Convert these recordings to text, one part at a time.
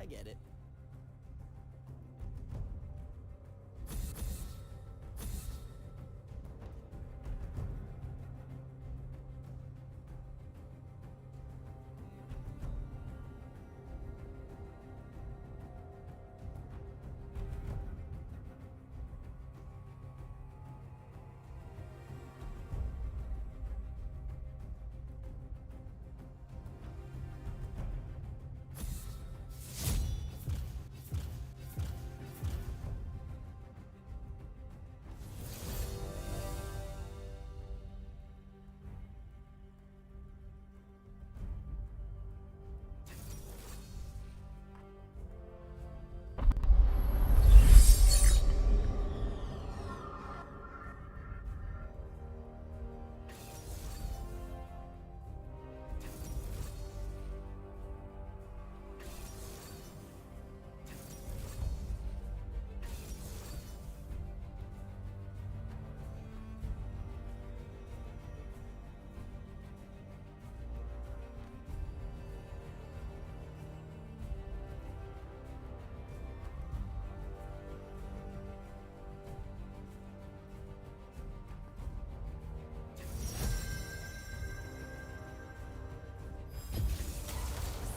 I get it.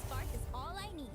Spark is all I need.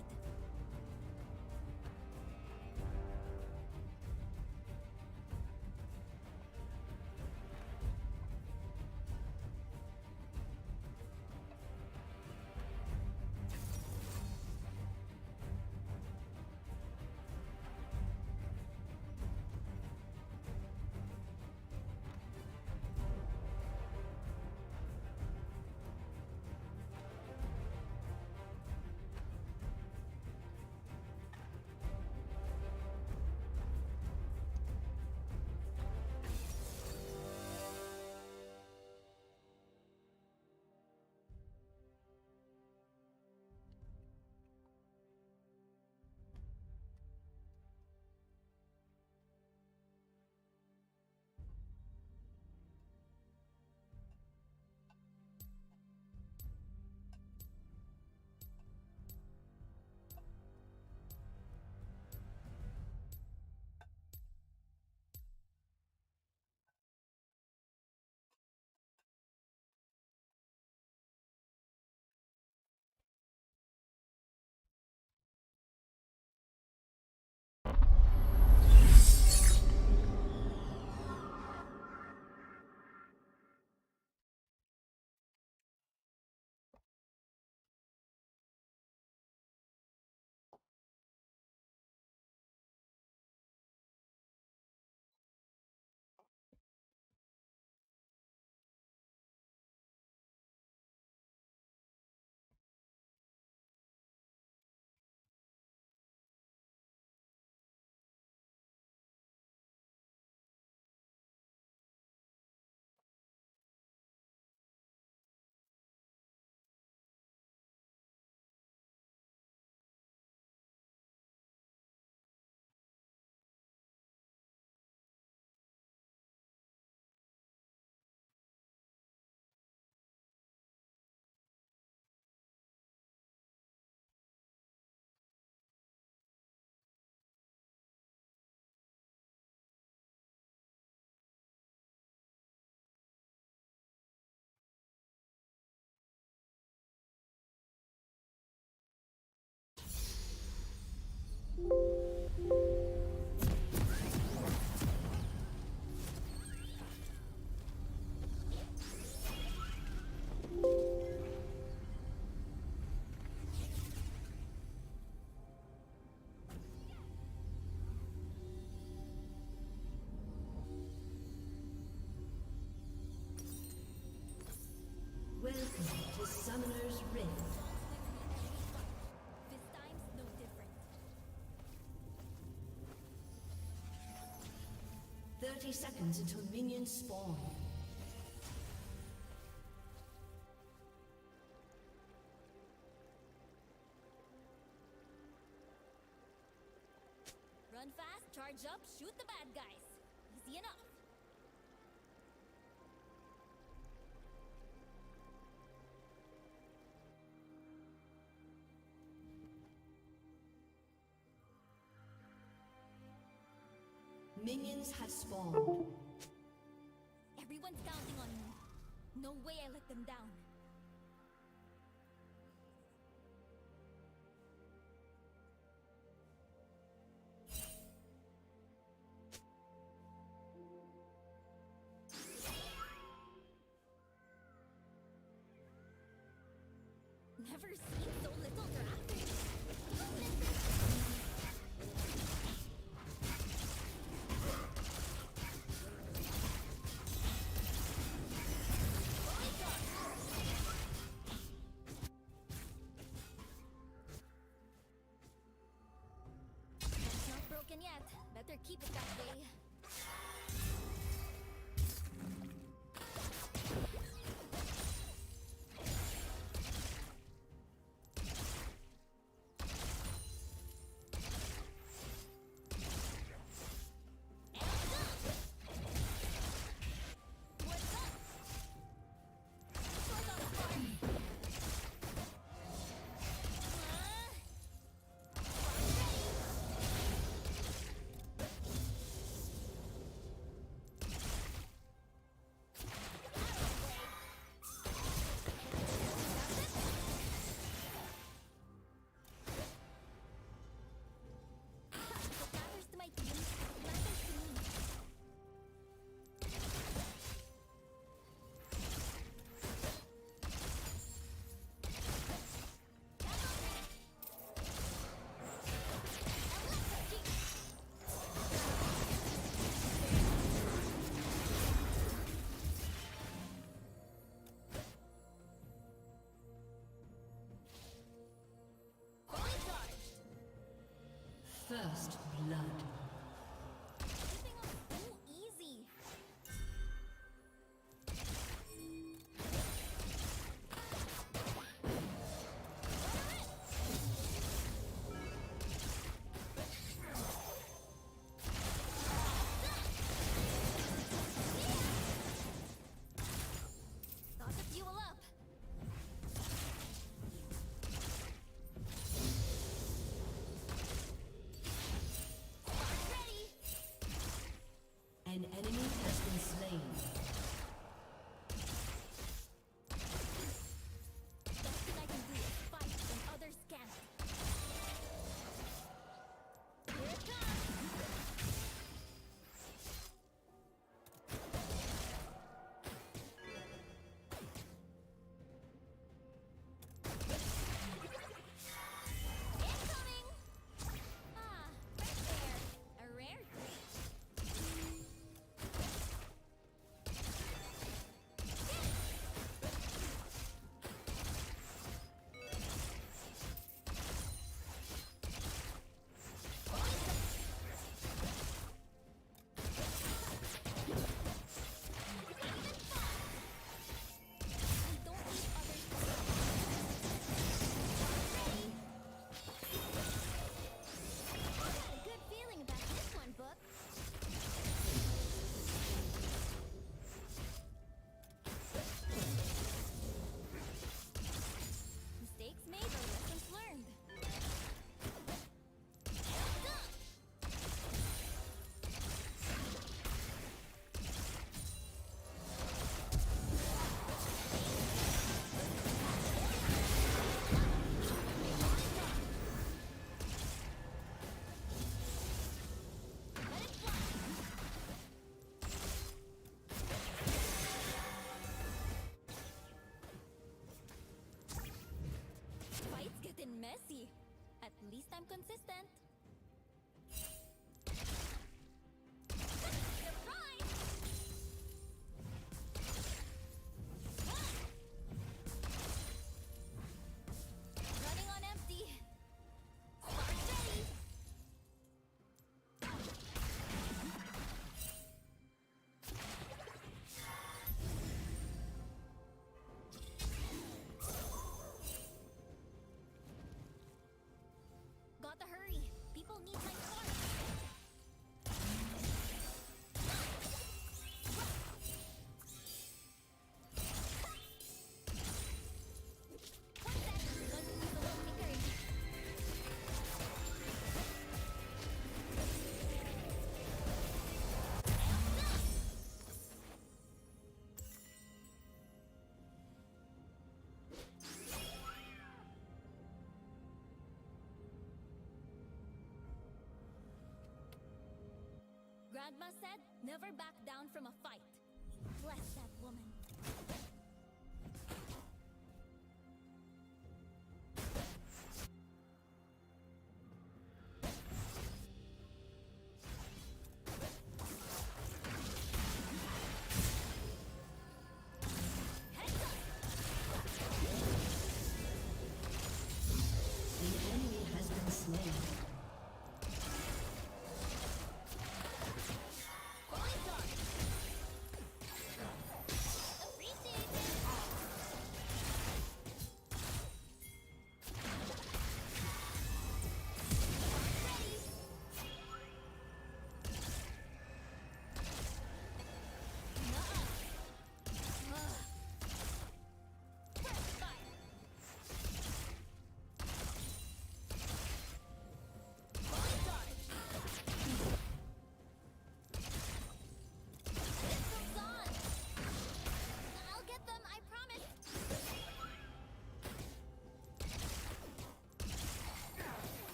Welcome to Summoner's Rift. This time's no different. 30 seconds until minions spawn. Run fast, charge up, shoot the bad guys. Easy enough. Minions have spawned. Everyone's counting on me. No way I let them down. Never seen so little traffic. It's not broken yet. Better keep it that way. First blood. Everything was so easy. Got to fuel up. Ready. An enemy has been slain. Best thing I can do is fight when others can't. Here it comes. Incoming! Ah, right there. A rare treat. I don't need others to help. Ready? I got a good feeling about this one, Book. Mistakes made are lessons learned. Let it fly. Fight's getting messy. At least I'm consistent. Surprise! Running on empty. Spark ready. Gotta hurry. Never back down from a fight. Bless that woman.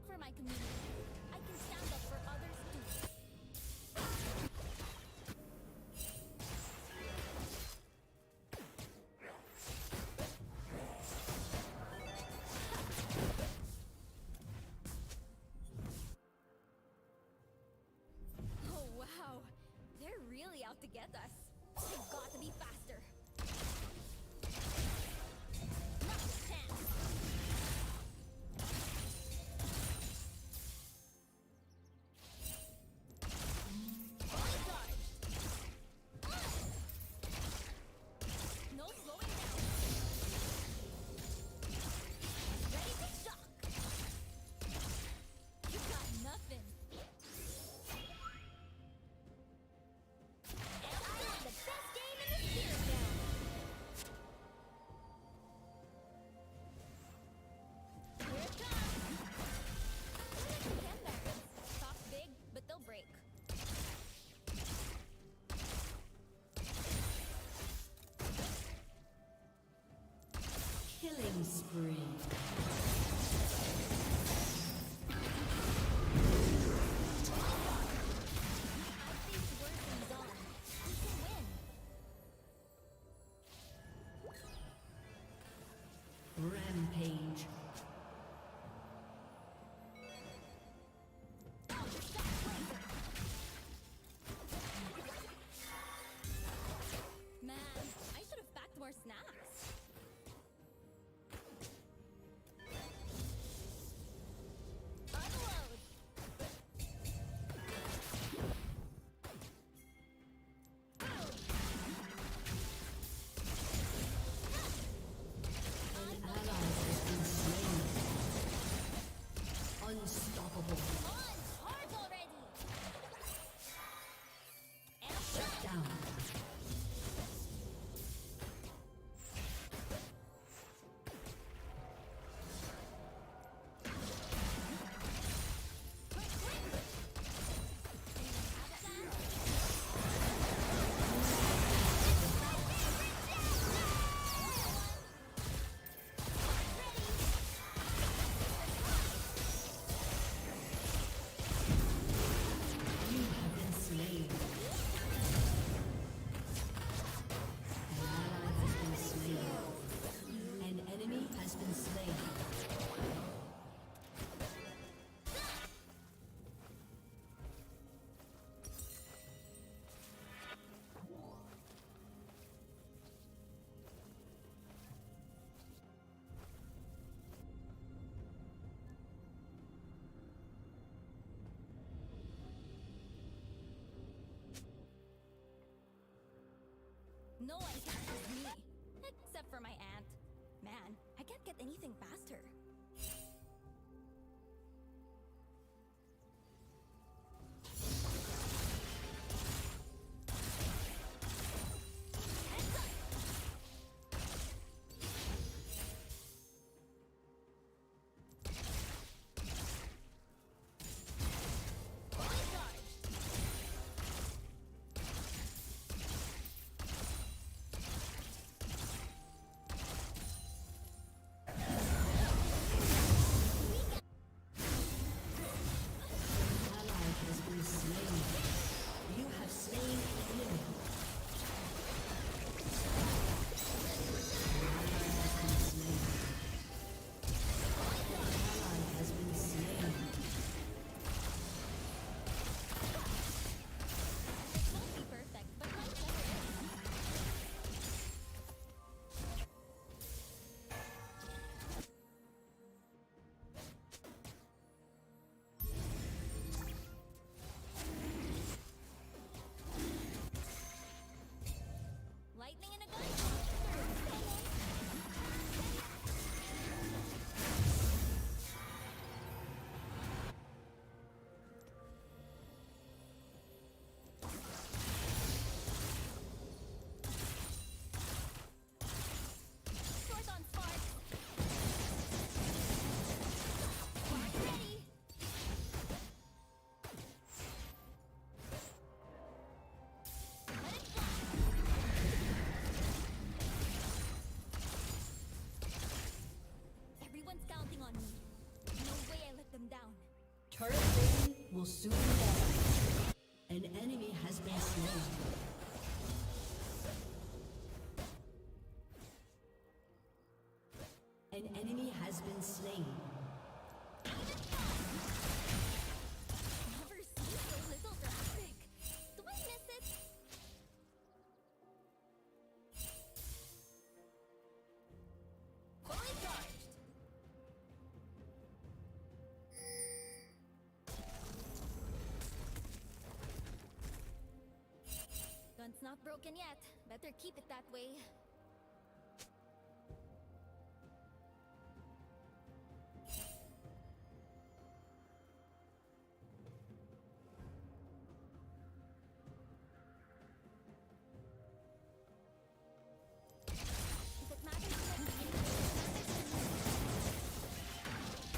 For my community, I can stand up for others too. Oh wow, they're really out to get us. They've got to be faster. Not a chance. Killing spree. Rampage. Man, I should have packed more snacks. An ally has been slain. No one can beat me. Except for my aunt. Man, I can't get anything faster. Lightning in a gun. Sword on spark. Ready. Let it fly. Everyone's counting on me. No way I let them down. Turret plating will soon fall. An enemy has been slain. An enemy has been slain. Never seen so little traffic. Do I miss it? Fully charged. Gun's not broken yet. Better keep it that way. If it matters to me,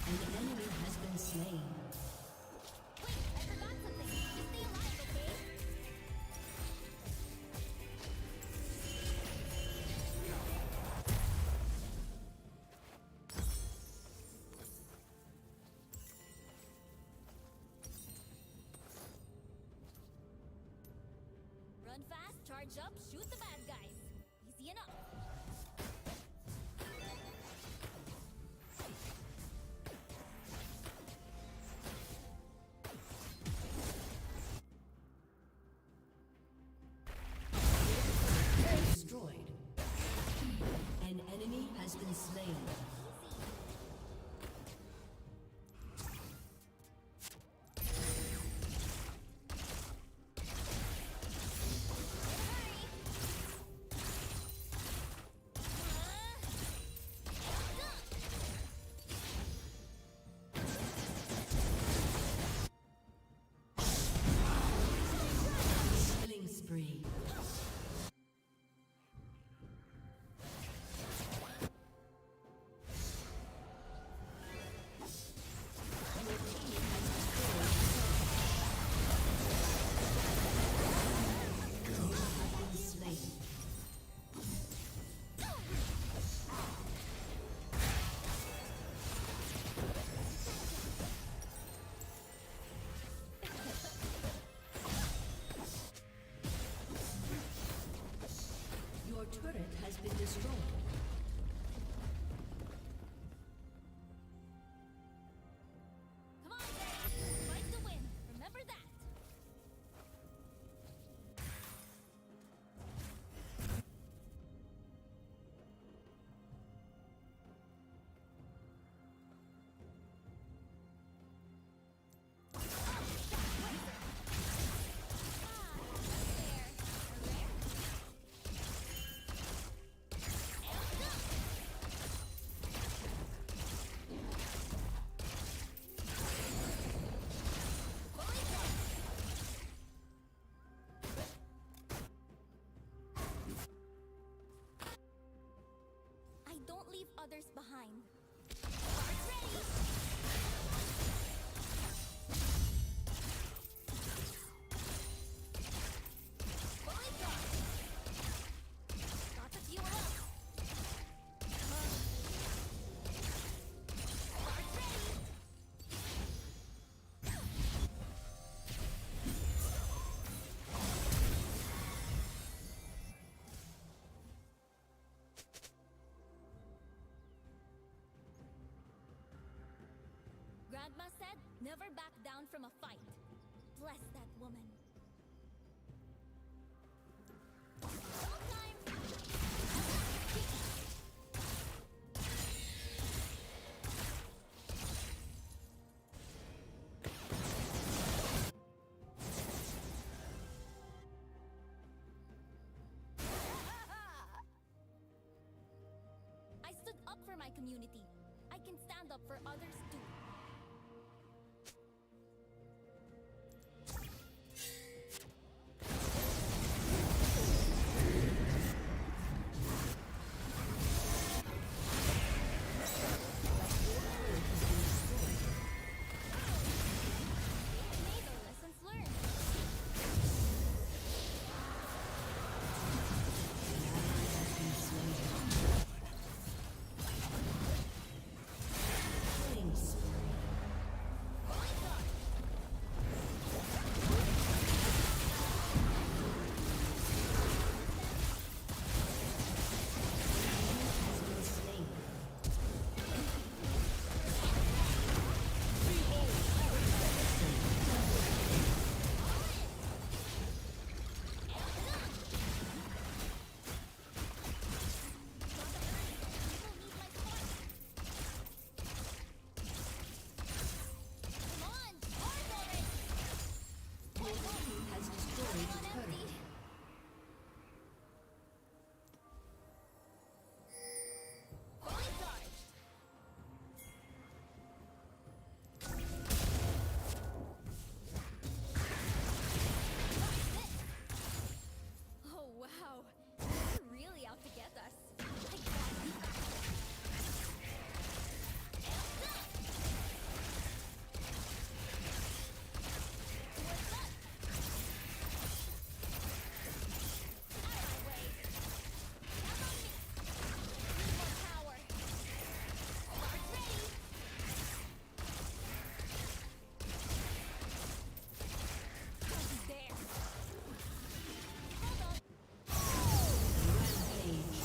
An enemy has been slain. wait, I forgot something. Just stay alive, okay? Run fast, charge up, shoot the bad guys. Easy enough. Destroyed. An enemy has been slain. Killing spree. Your turret has been destroyed. Come on, Daddy. Fight to win. Remember that. others behind. Guards ready! Fully charged! Got the fuel up! Guards ready! Grandma said, never back down from a fight. Bless that woman. Showtime! I stood up for my community. I can stand up for others too. May the lessons learned. Killing spree. Fully charged. Has been slain. People need my spark. Come on, charge already. Your team has destroyed On the turret. empty. Fully charged. Oh wow, they're really out to get us. I gotta be back. Amped up. What's up? Out of my way. Count on me. Need more power. Guards ready. What's there? Hold on. Rampage.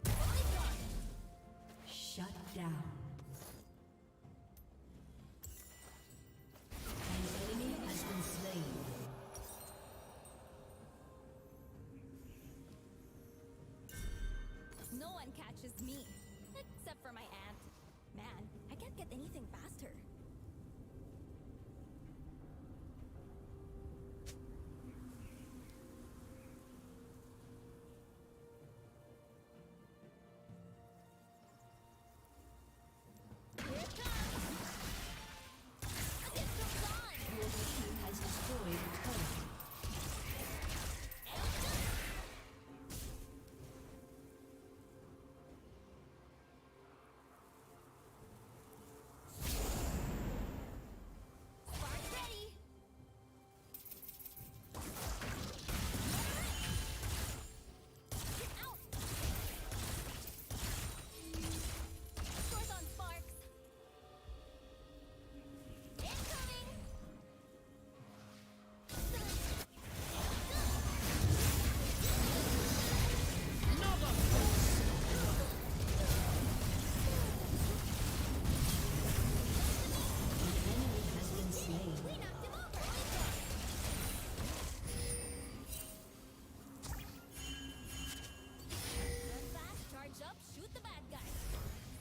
Fully charged. Shut down. An enemy has been slain. No one catches me. Except for my aunt. Man, I can't get anything past her. Here it comes! It comes on! Your team has destroyed the turret. Amped up! Spark ready! Get out! Short on sparks! Incoming! An enemy has been slain. We knocked him over! Run fast, charge up, shoot the bad guy.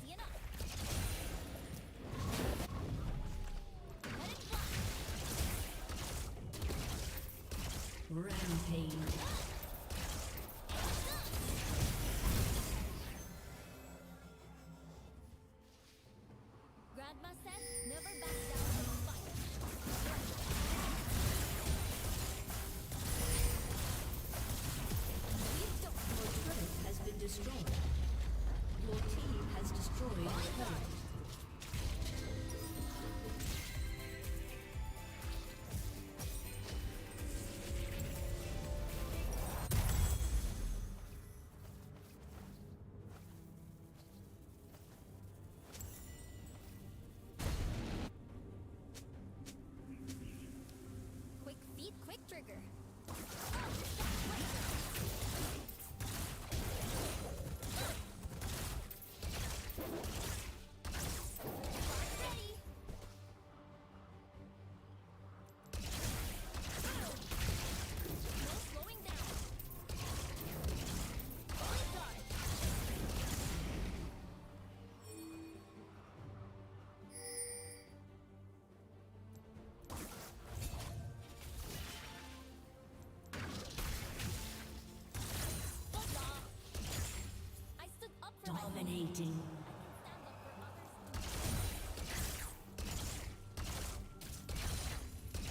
See enough. Let it fly. Rampage. Grandma said, never back down from a fight. Dominating. Stand up for others.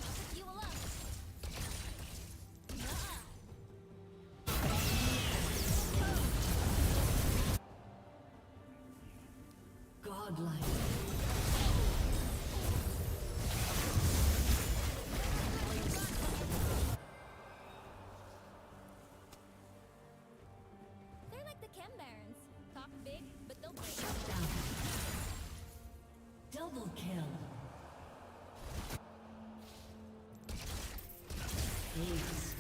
I'll pick you all up. Godlike. They're like the Chem Barons. Talk big, but they'll break. Shut down. Double kill. Aced.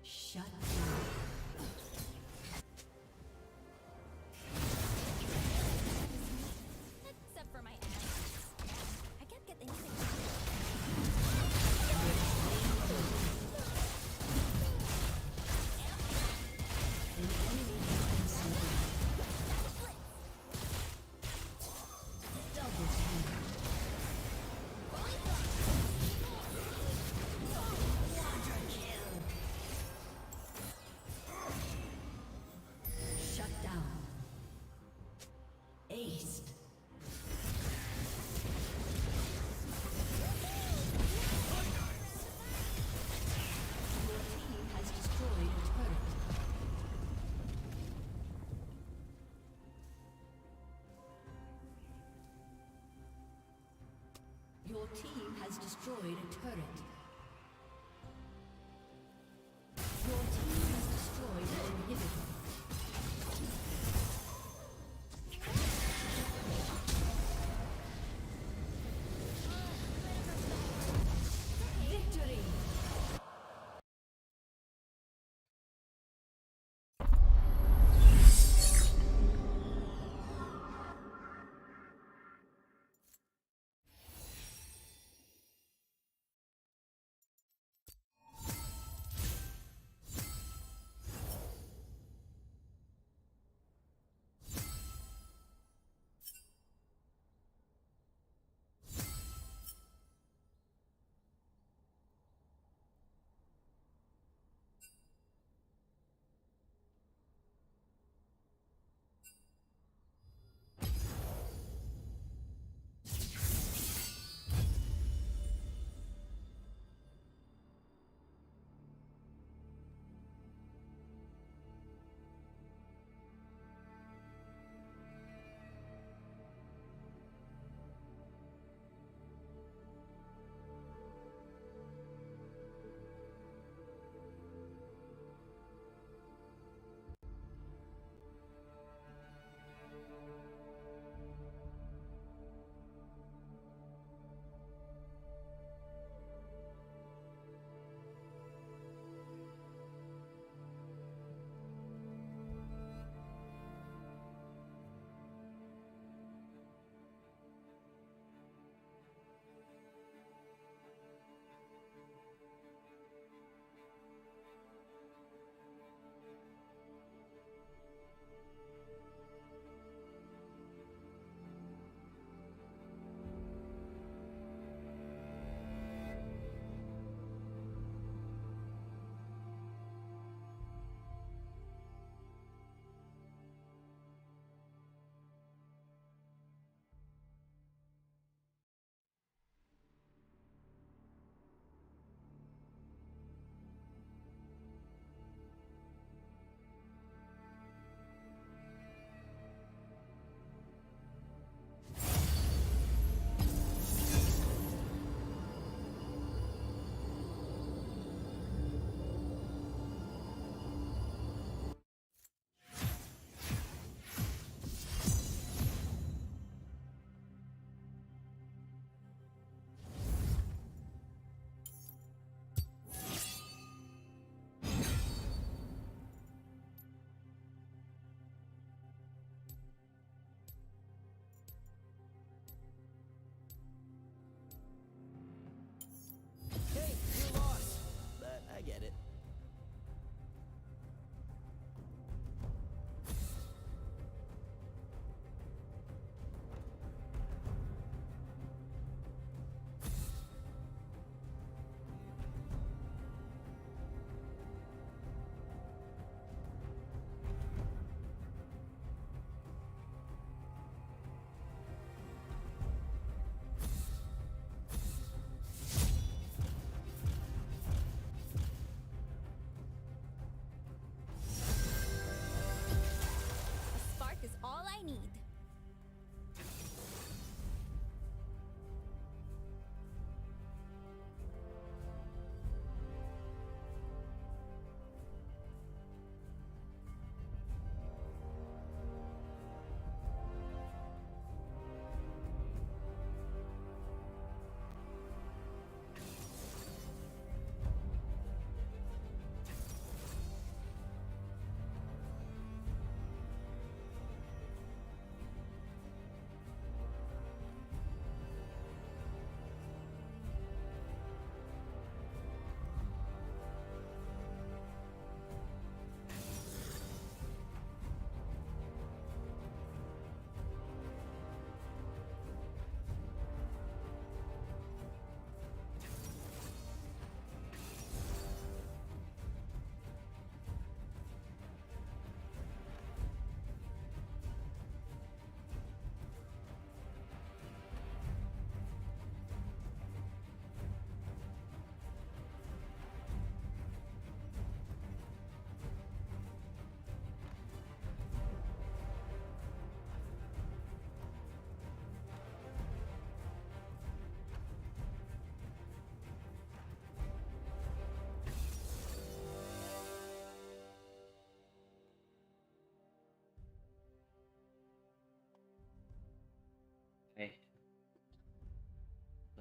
Shut down. Except for my ass. I can't get anything. An enemy has been slain. Double kill. Quadra kill. Shut down. Aced. Your team has destroyed a turret. Your team has destroyed a turret. Your team has destroyed an inhibitor.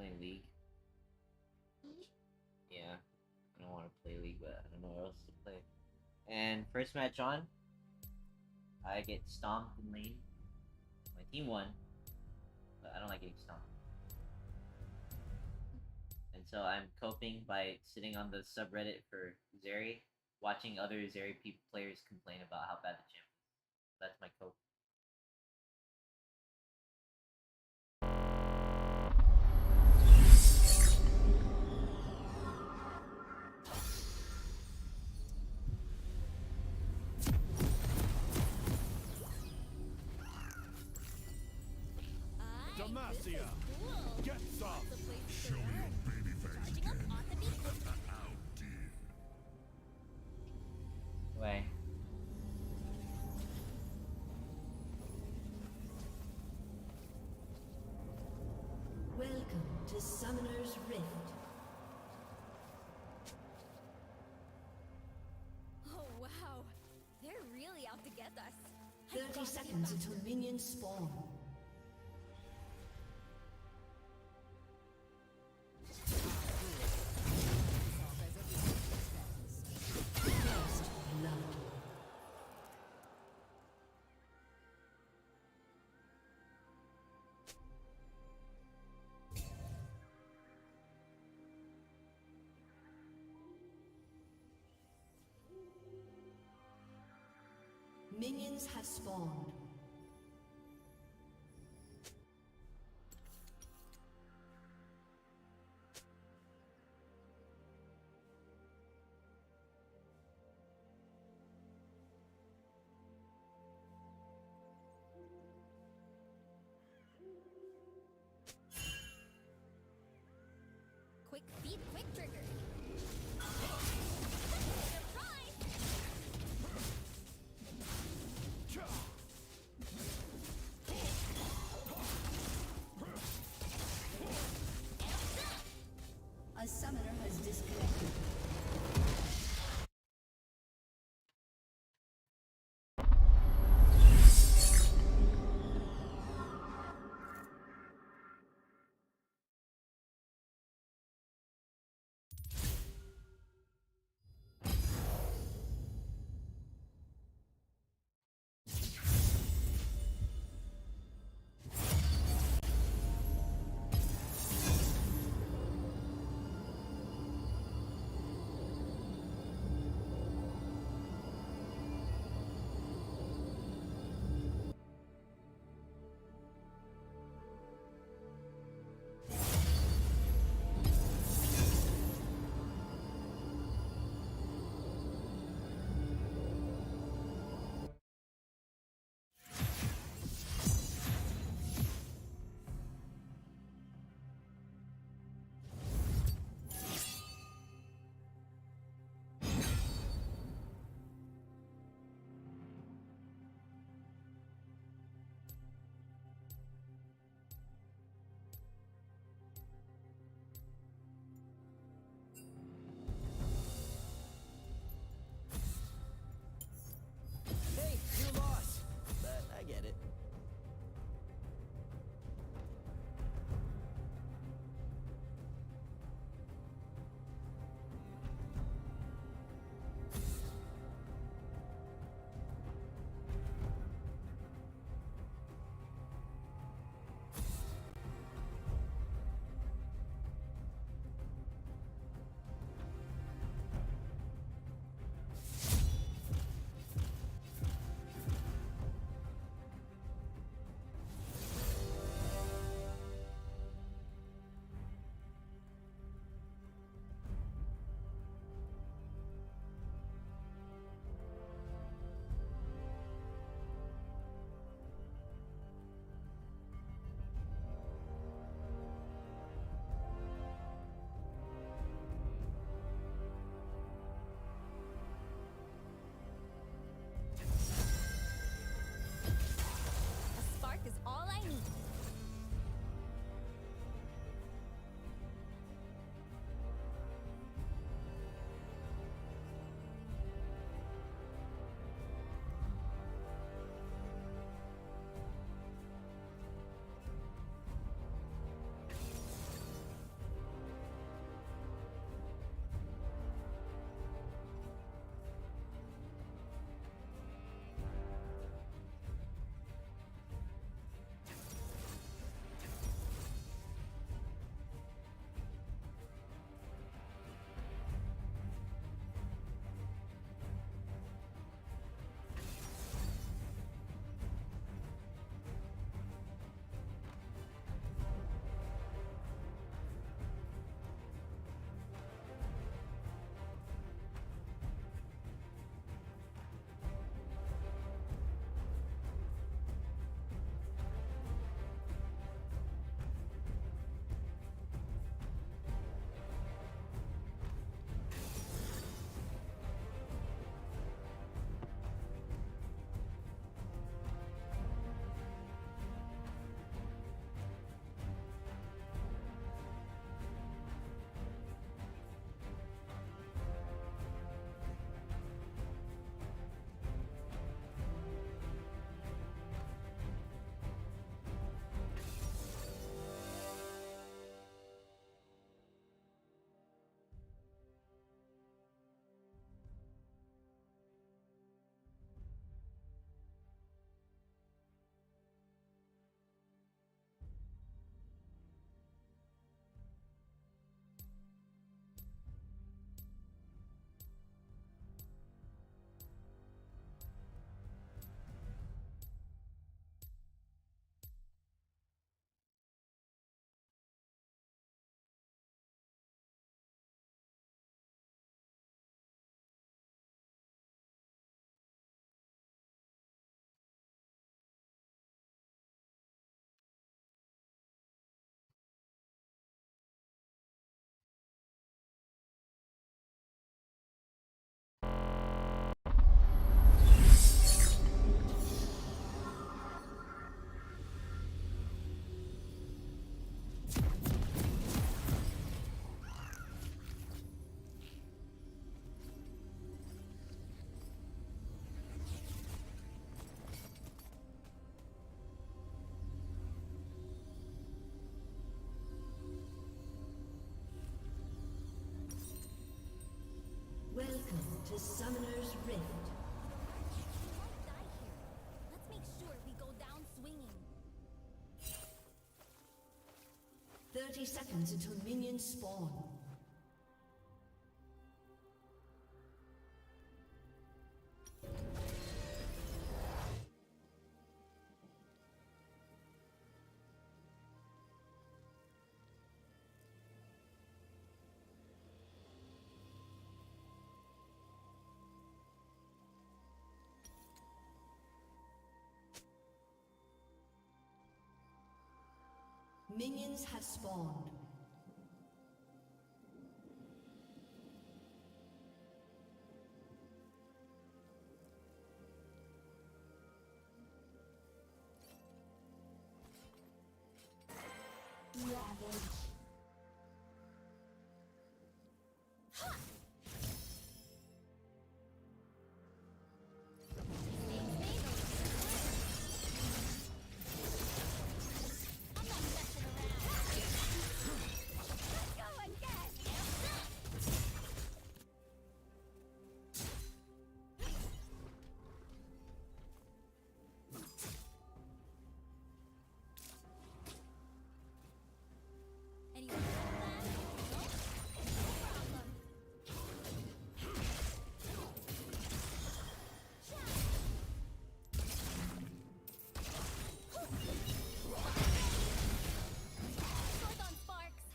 playing League. Yeah, I don't want to play League, but I don't know what else to play. And first match on, I get stomped in lane. My team won, but I don't like getting stomped. And so I'm coping by sitting on the subreddit for Zeri, watching other Zeri players complain about how bad the champ is. That's my cope. Demacia! Cool. Get some! Lots of places to Show me run. your baby face Charging up again. on the beat. How dear. Way. Welcome to Summoner's Rift. Oh wow, they're really out to get us. I 30 gotta get seconds back. until minions spawn. First blood. Minions have spawned. Quick feet, quick trigger. Surprise! to Summoner's Rift. We won't die here. Let's make sure we go down swinging. 30 seconds until minions spawn. Minions have spawned. Ravage. I'm not messing around. Let's go again. Anyone got a plan? No? No problem. Sword on sparks.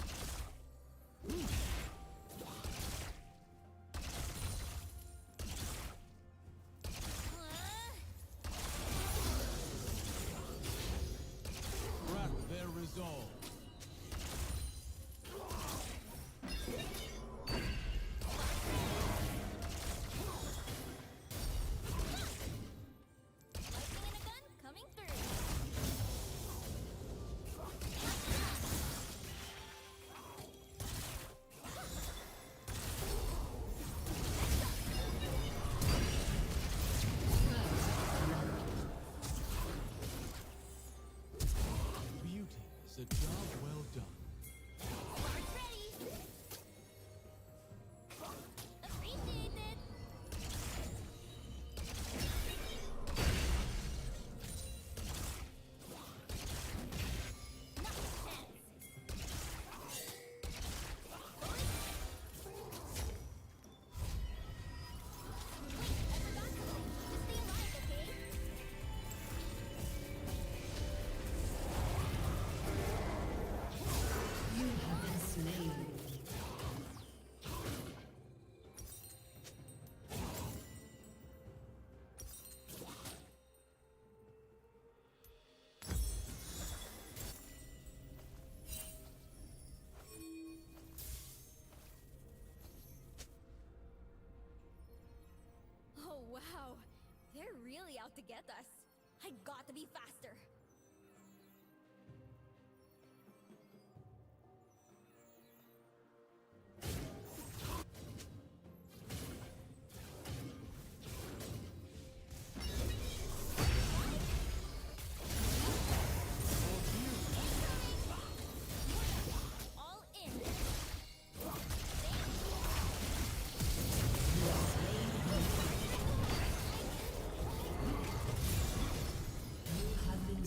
Crack their resolve. Lightning in a gun coming through. Beauty is a job well done. Sparks ready. Appreciate it. Nothing tense. Wait, I forgot something. Stay alive, okay? You have been slain. Oh wow, they're really out to get us. I got to be faster. All in. You have been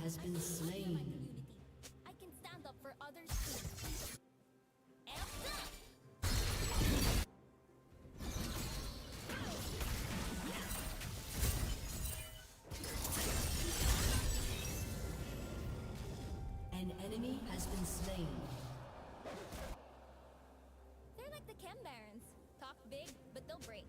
has been My slain. community. I can stand up for others too. Amped up! An enemy has been slain. They're like the Chem Barons. Talk big, but they'll break.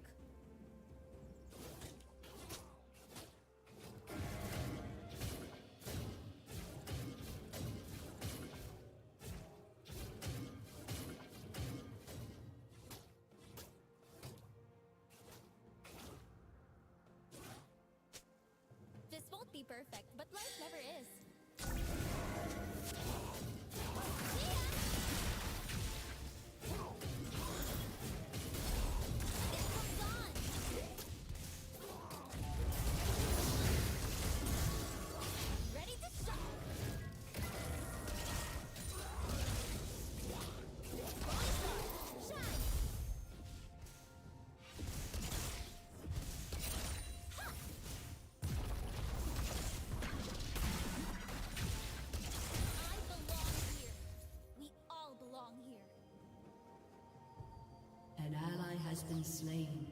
This won't be perfect, but life never is. See ya! It comes on! Ready to shock! Rolling star, shine! Ha! I belong here. We all belong here. An ally has been slain.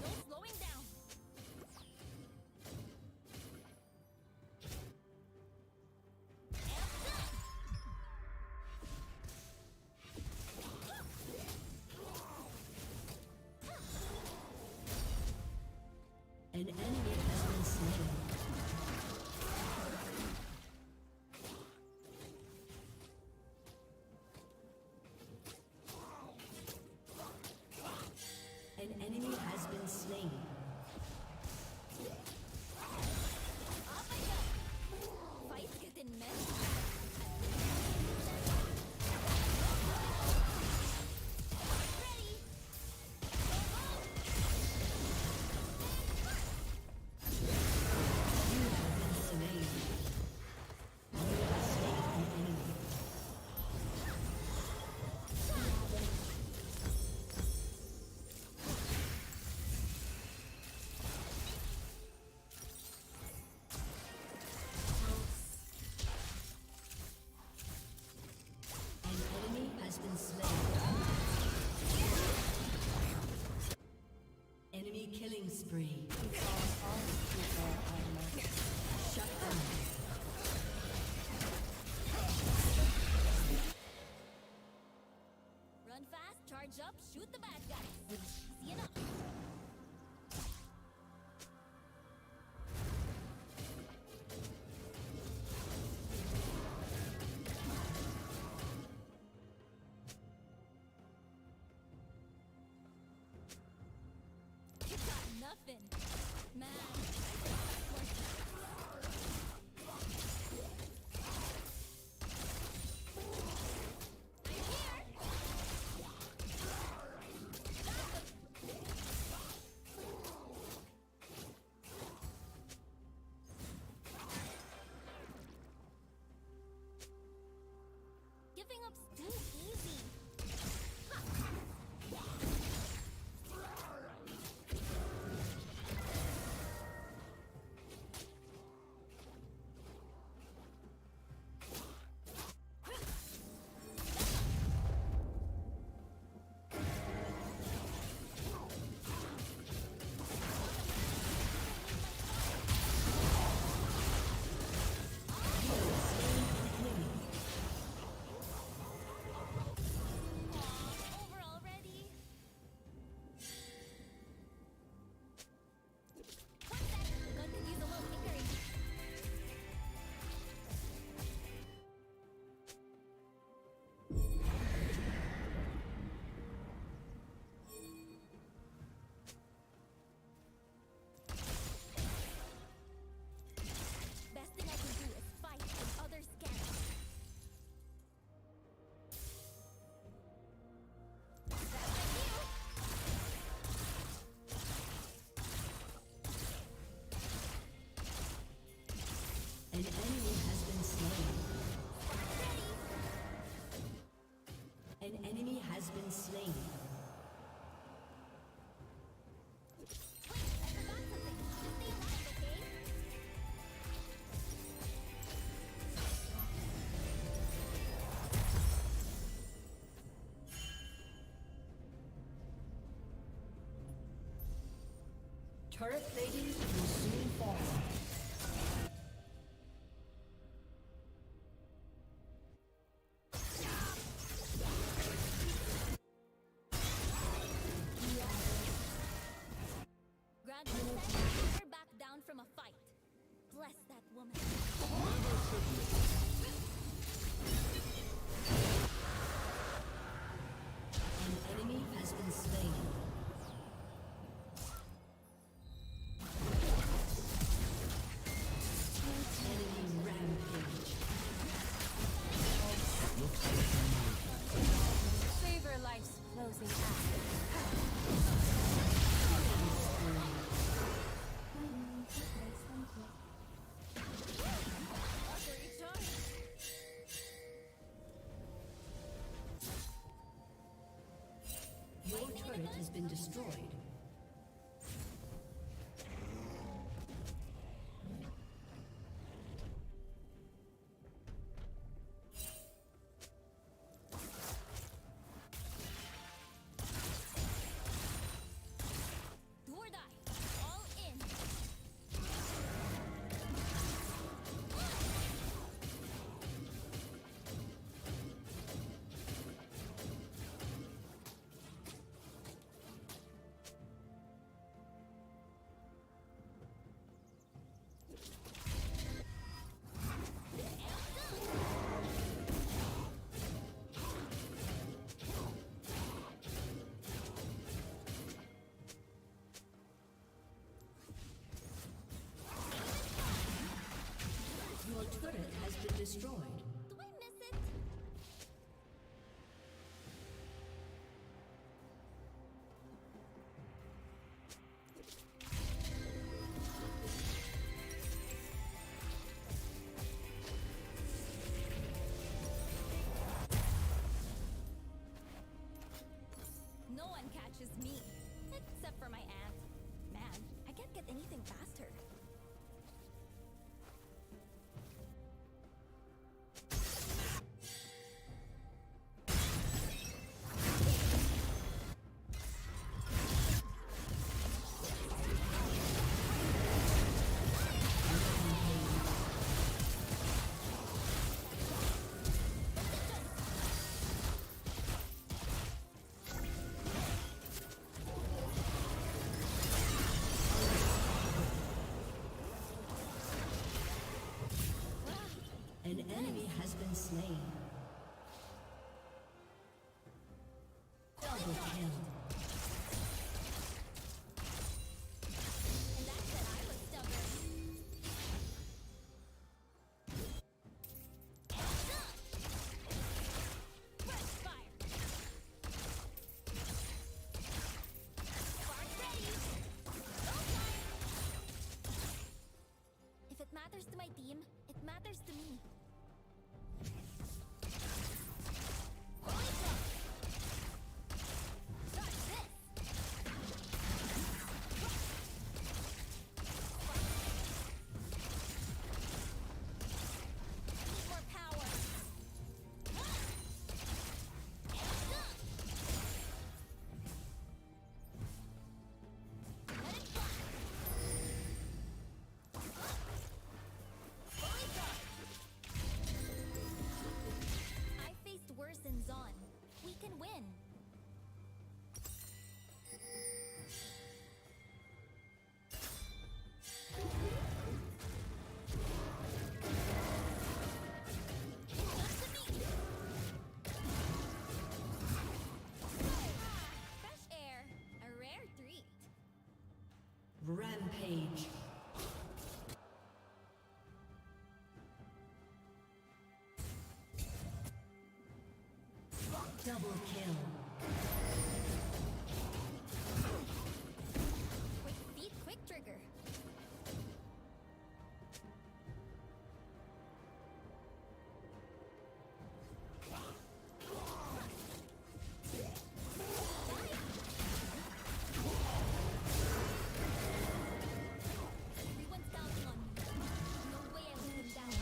No slowing down. Amped up! An enemy has been slain. An enemy has been slain. Off I go! Fights getting messy. Ready! Go home! You have been slain. You have slain an enemy. An enemy has been slain. Enemy killing spree. Shut down. Run fast, charge up, shoot the bad guys. Easy enough. You got nothing. Man, I'm here! Giving up's too easy. Turret plating will soon fall. Grant said never back down from a fight. Bless that woman. Never submit. An enemy has been slain. Enemy rampage. Looks like Savor life's closing act. Your turret has been destroyed. Do or die. All in. Your turret has been destroyed. Do I miss it? No one catches me. Except for my aunt. Man, I can't get anything faster. An enemy has been slain. Double kill. And that said I was stubborn. And done! Fresh fire! Spark ready! Go time! If it matters to my team, it matters to me. Holy cow! Start this! Need more power. And done. Let it fly. Fully charged. I faced worse than Zon. We can win. Fresh air, a rare treat. Rampage. Double kill. Quick feet, quick trigger. Everyone's counting on me. No way I let them down.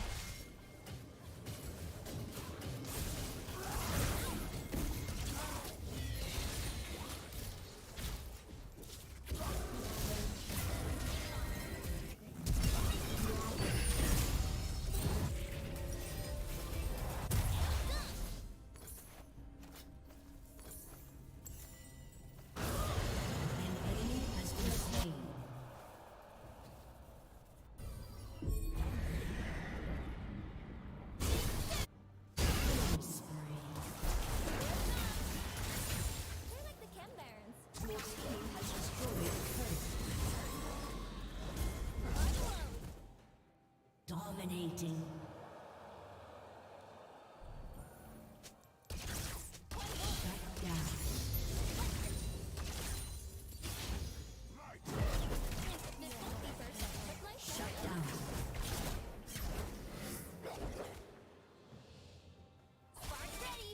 Dominating. Shut down. This won't be first, but my Shut down. spark's ready.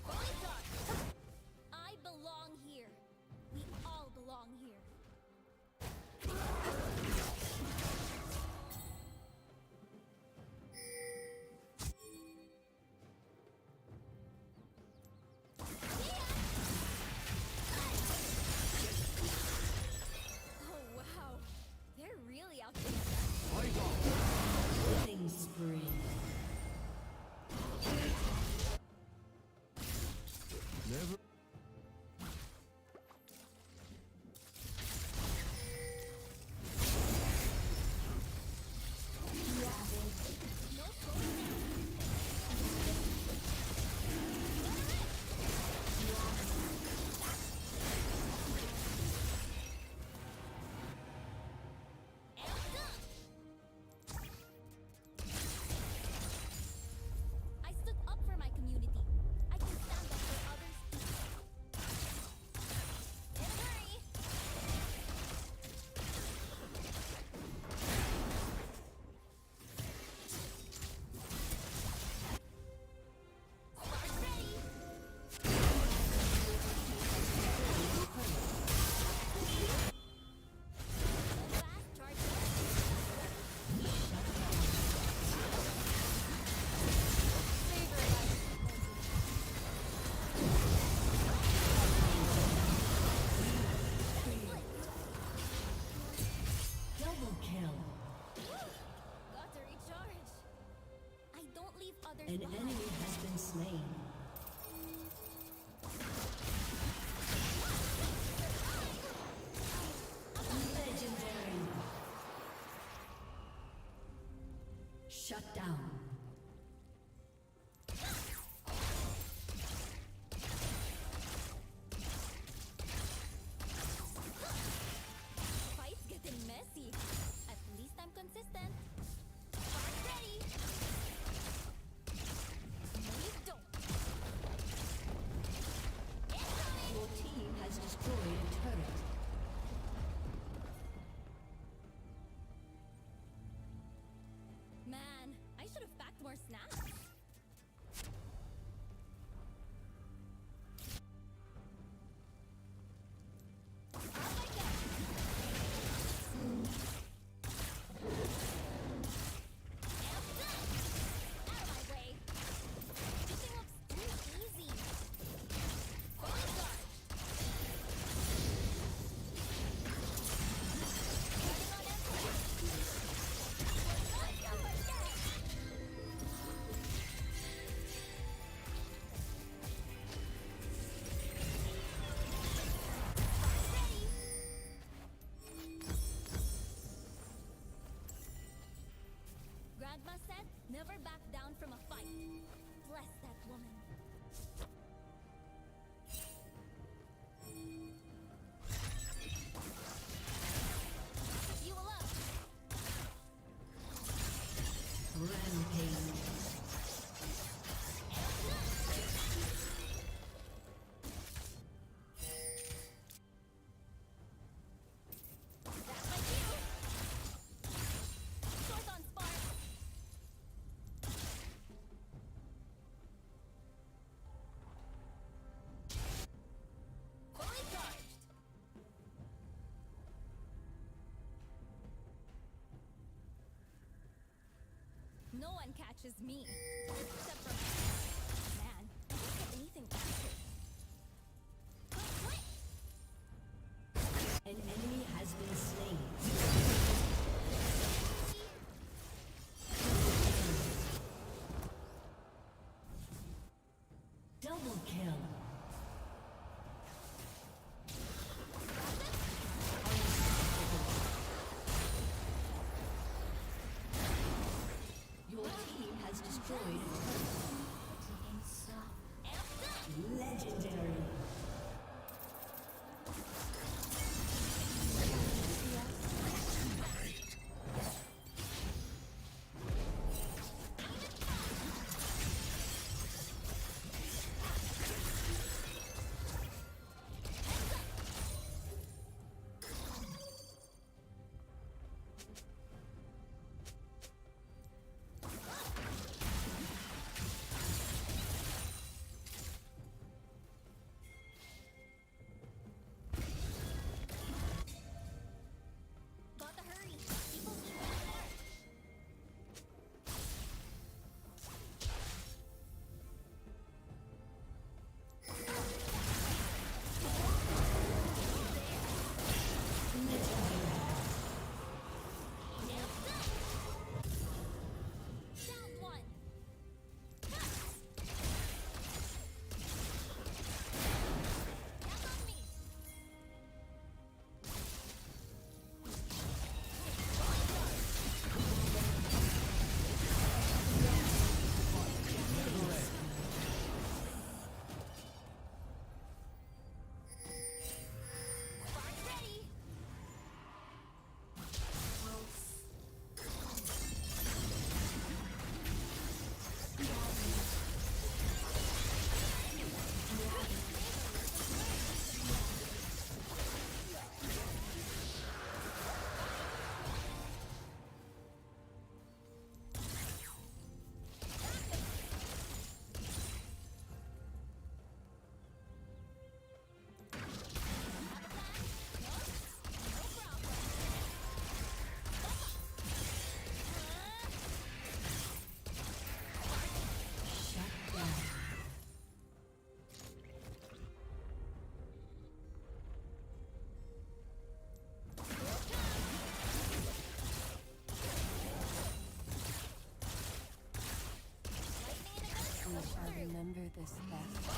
Fully charged. I belong here. We all belong here. Oh wow, they're really out there. Killing spree. Never. No slowing down. Amped up. I stood up for my community. I can stand up for others too. In a hurry. Spark's ready. Fast charge. Savor Double kill. Got to recharge. I don't leave others An behind. enemy has been slain. Legendary. Shut down. Fight's getting messy. At least I'm consistent. Spark's ready. No, you don't. Incoming. Your team has destroyed a turret. Man, I should have packed more snacks. Out I go. Amped up. Out of my way. Everything looks too easy. Fully charged. Running on empty. Let's go again. Ready. Grandma said, never back down from a fight. Bless that woman. Fuel up. Rampage. That's my cue. Sword on spark. Fully charged. No one catches me. Except for man, I don't get anything faster. Quick, quick! An enemy has been slain. Double kill. Your team has destroyed a turret. Amped up. Legendary. remember this best.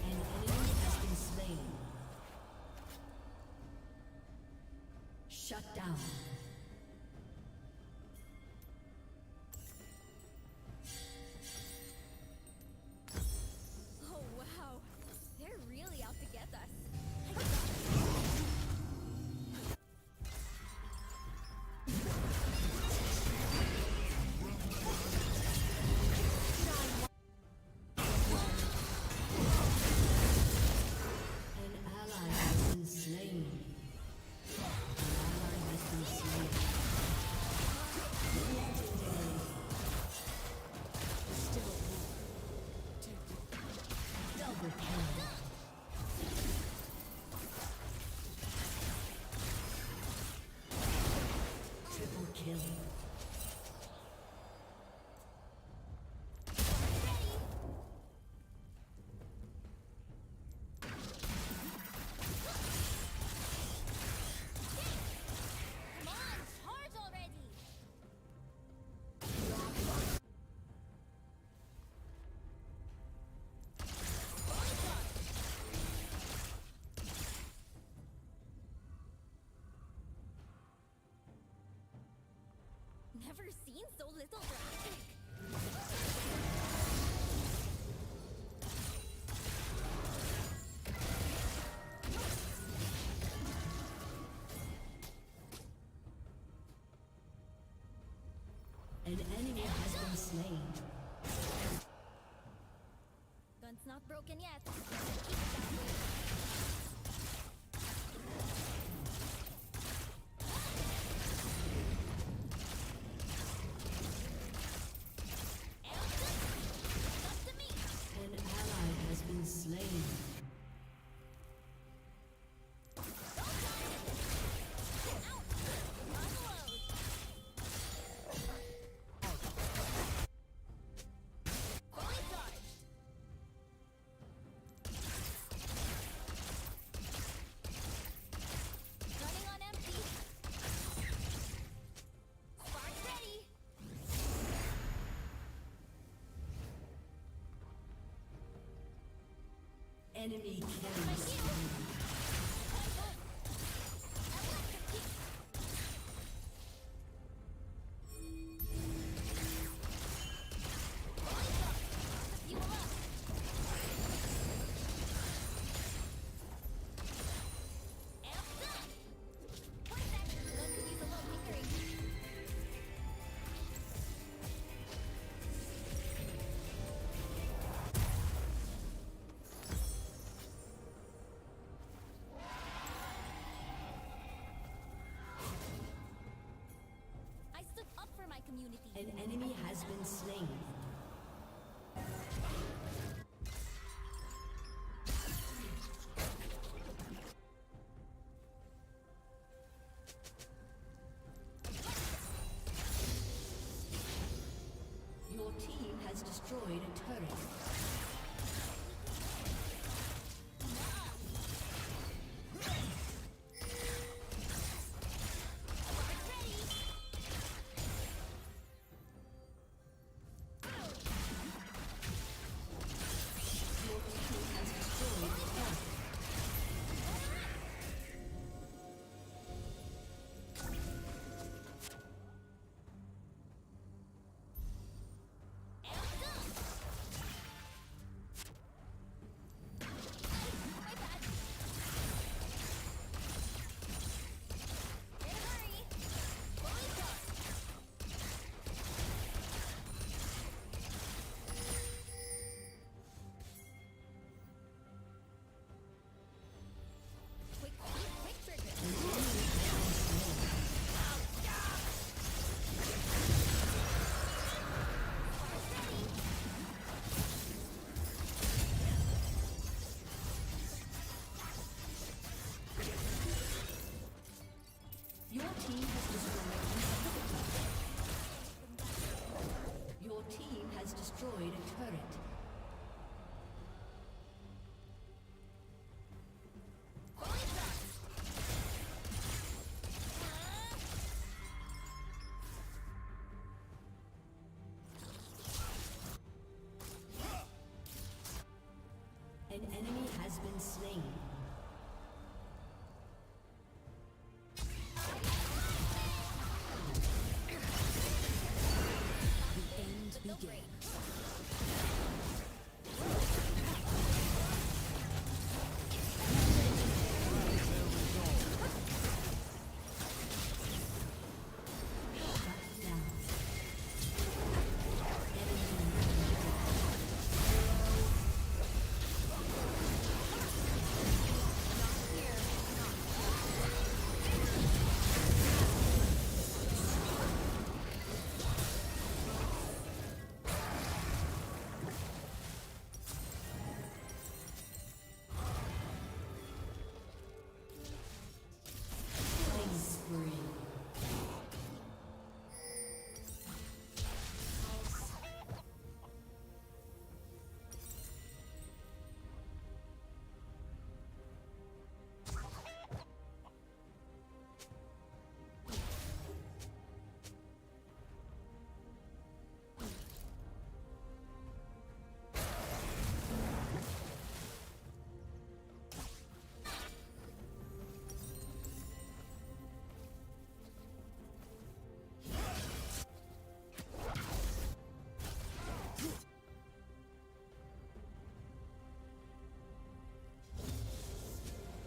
An enemy has been slain. Shut down. Oh wow, they're really out to get us. An ally has been slain. An ally has been slain. Legendary. Still Double kill. Triple kill. Come on, charge already! Never seen so little traffic. An enemy has been slain. Gun's not broken yet. Keep it that way. Up to me! An ally has been slain. Unload! Fully charged! Running on empty. Spark ready! Enemy My killing shield! spree. Electric kick! Fully charged! Fuel up! Amped up! One sec! Let's use a little tinkering. I stood up for my community. An enemy has been slain. Your team has destroyed a turret. begin. Killing spree.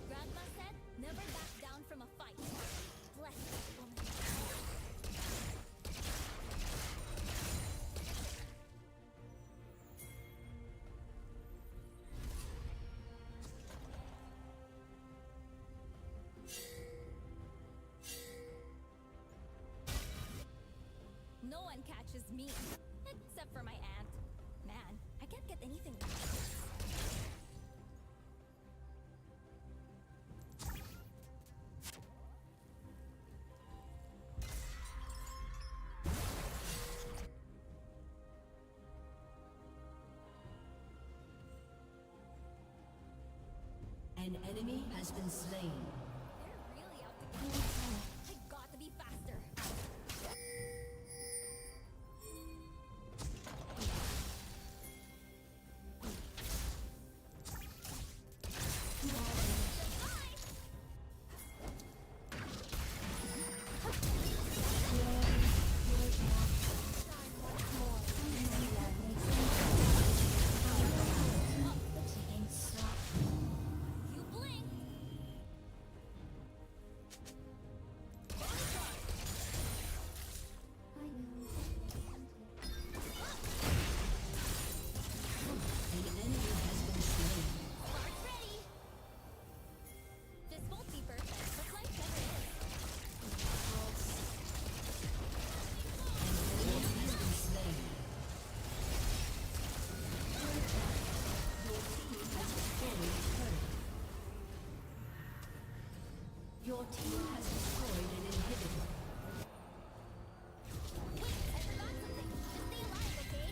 Grandma said, never back down from a fight. Bless that woman. No one catches me, except for my aunt. Man, I can't get anything done. An enemy has been slain. They're really out to get me. I got to be faster. You blink. An enemy has been slain. Spark's ready. This won't be perfect, but life never is. An enemy has been slain. Your team has destroyed an inhibitor. Wait, I forgot something. Just stay alive, okay?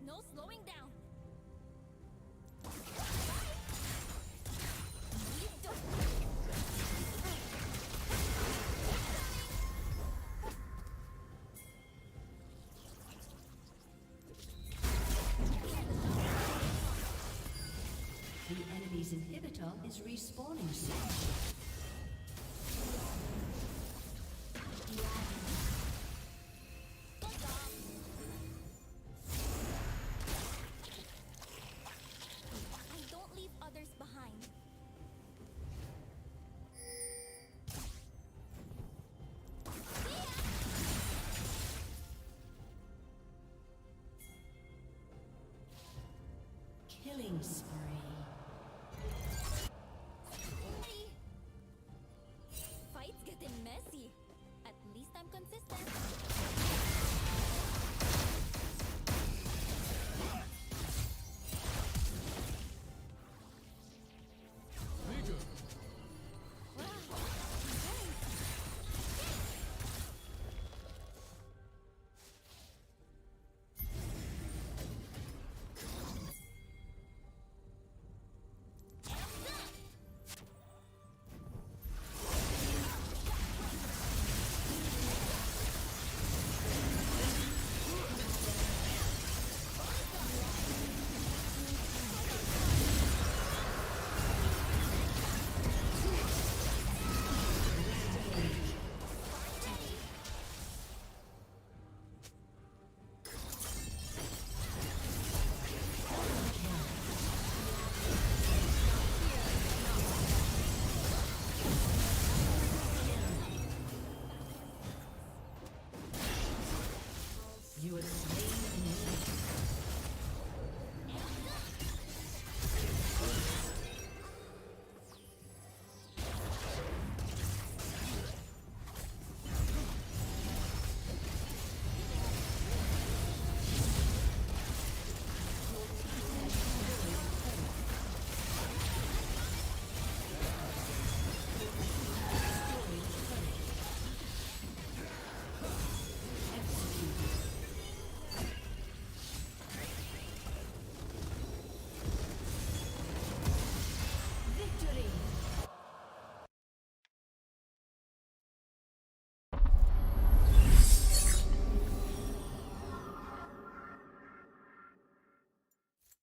No slowing down. Please don't. The enemy's inhibitor is respawning soon. Fuck off. I don't leave others behind. See ya! Killing spree. Ready. Fight's getting messy. At least I'm consistent. Vigor. Wow, very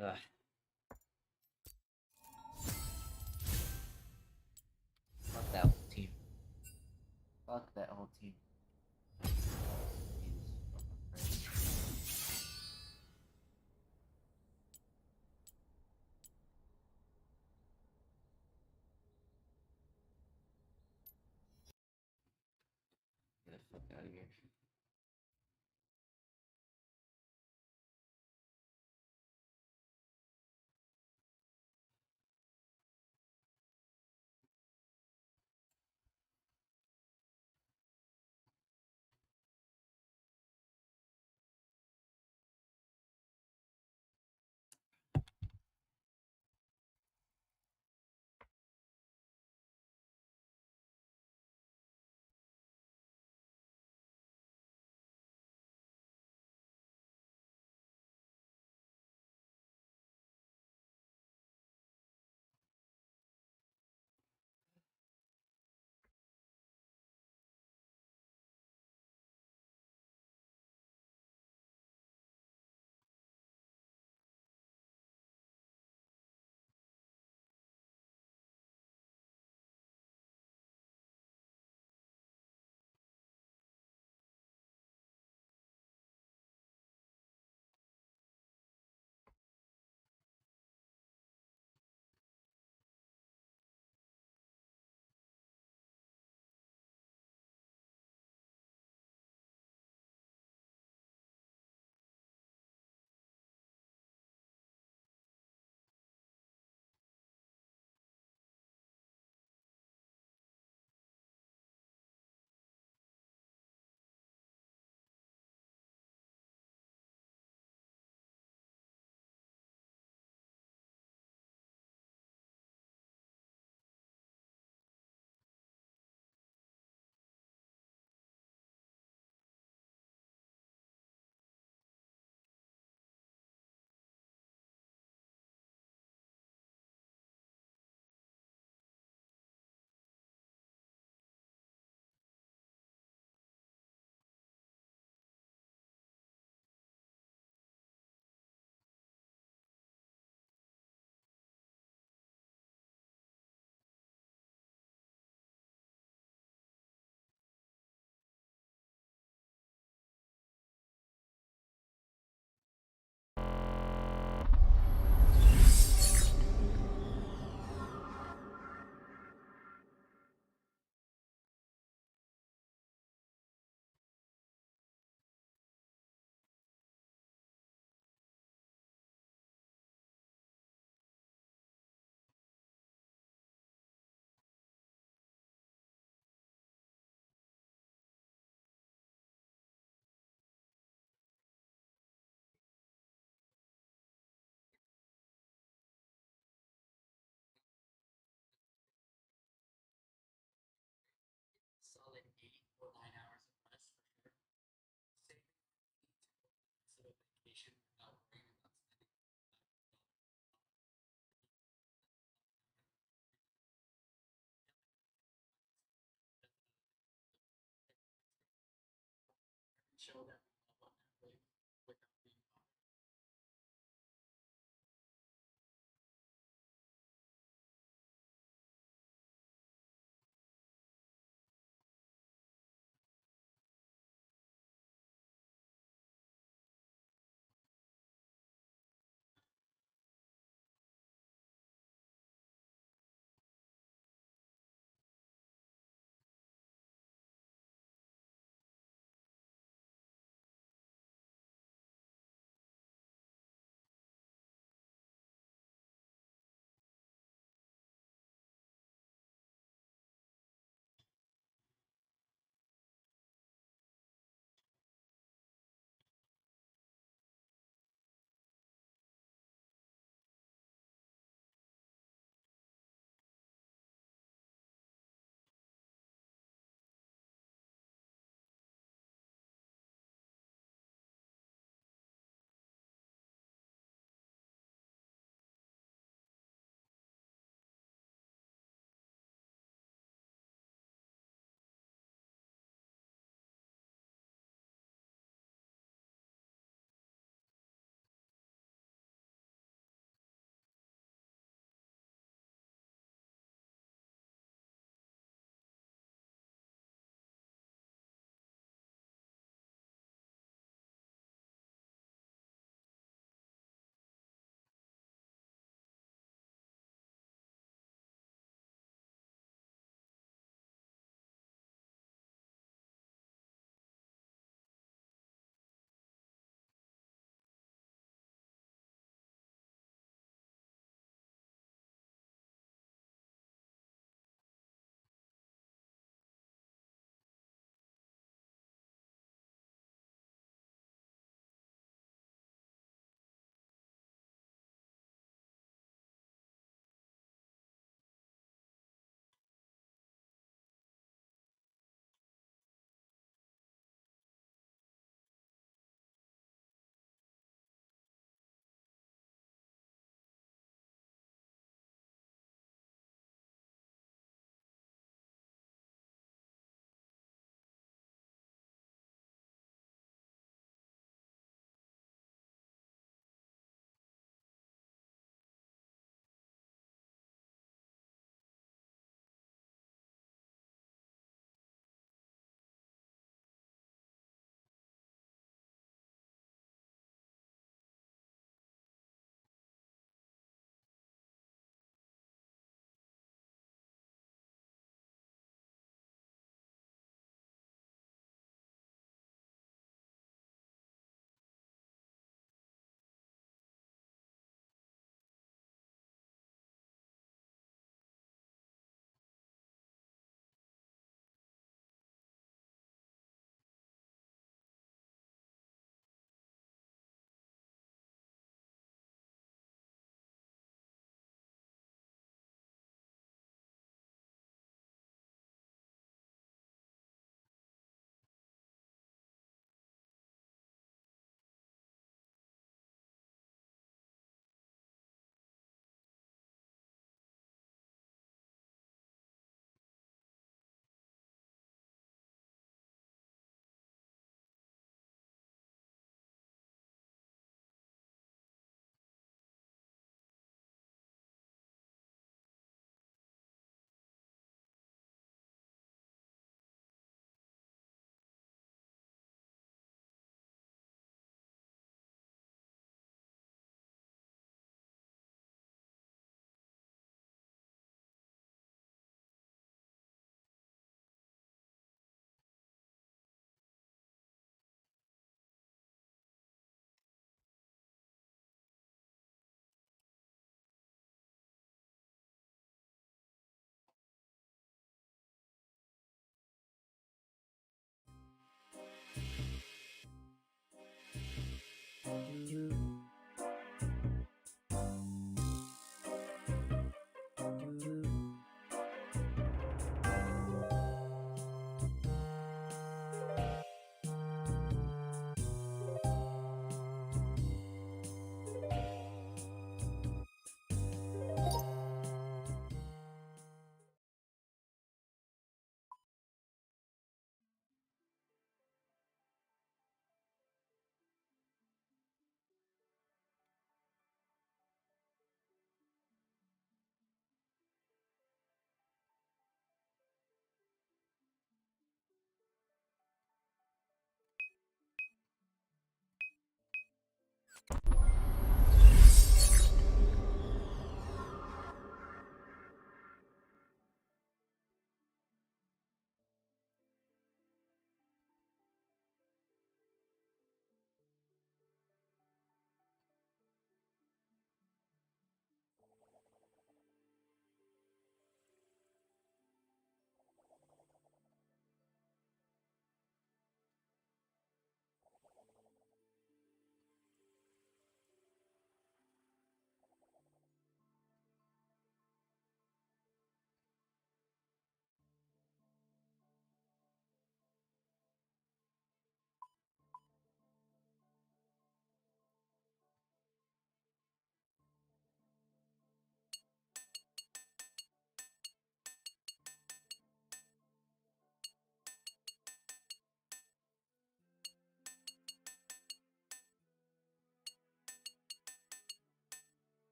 Ugh. Fuck that whole team. Fuck that whole team. Jesus fucking Christ. Get the fuck out of here. Solid 8 or 9 hours of rest for sure. Save instead of vacation without worrying about spending show that we love on Netflix without being bothered.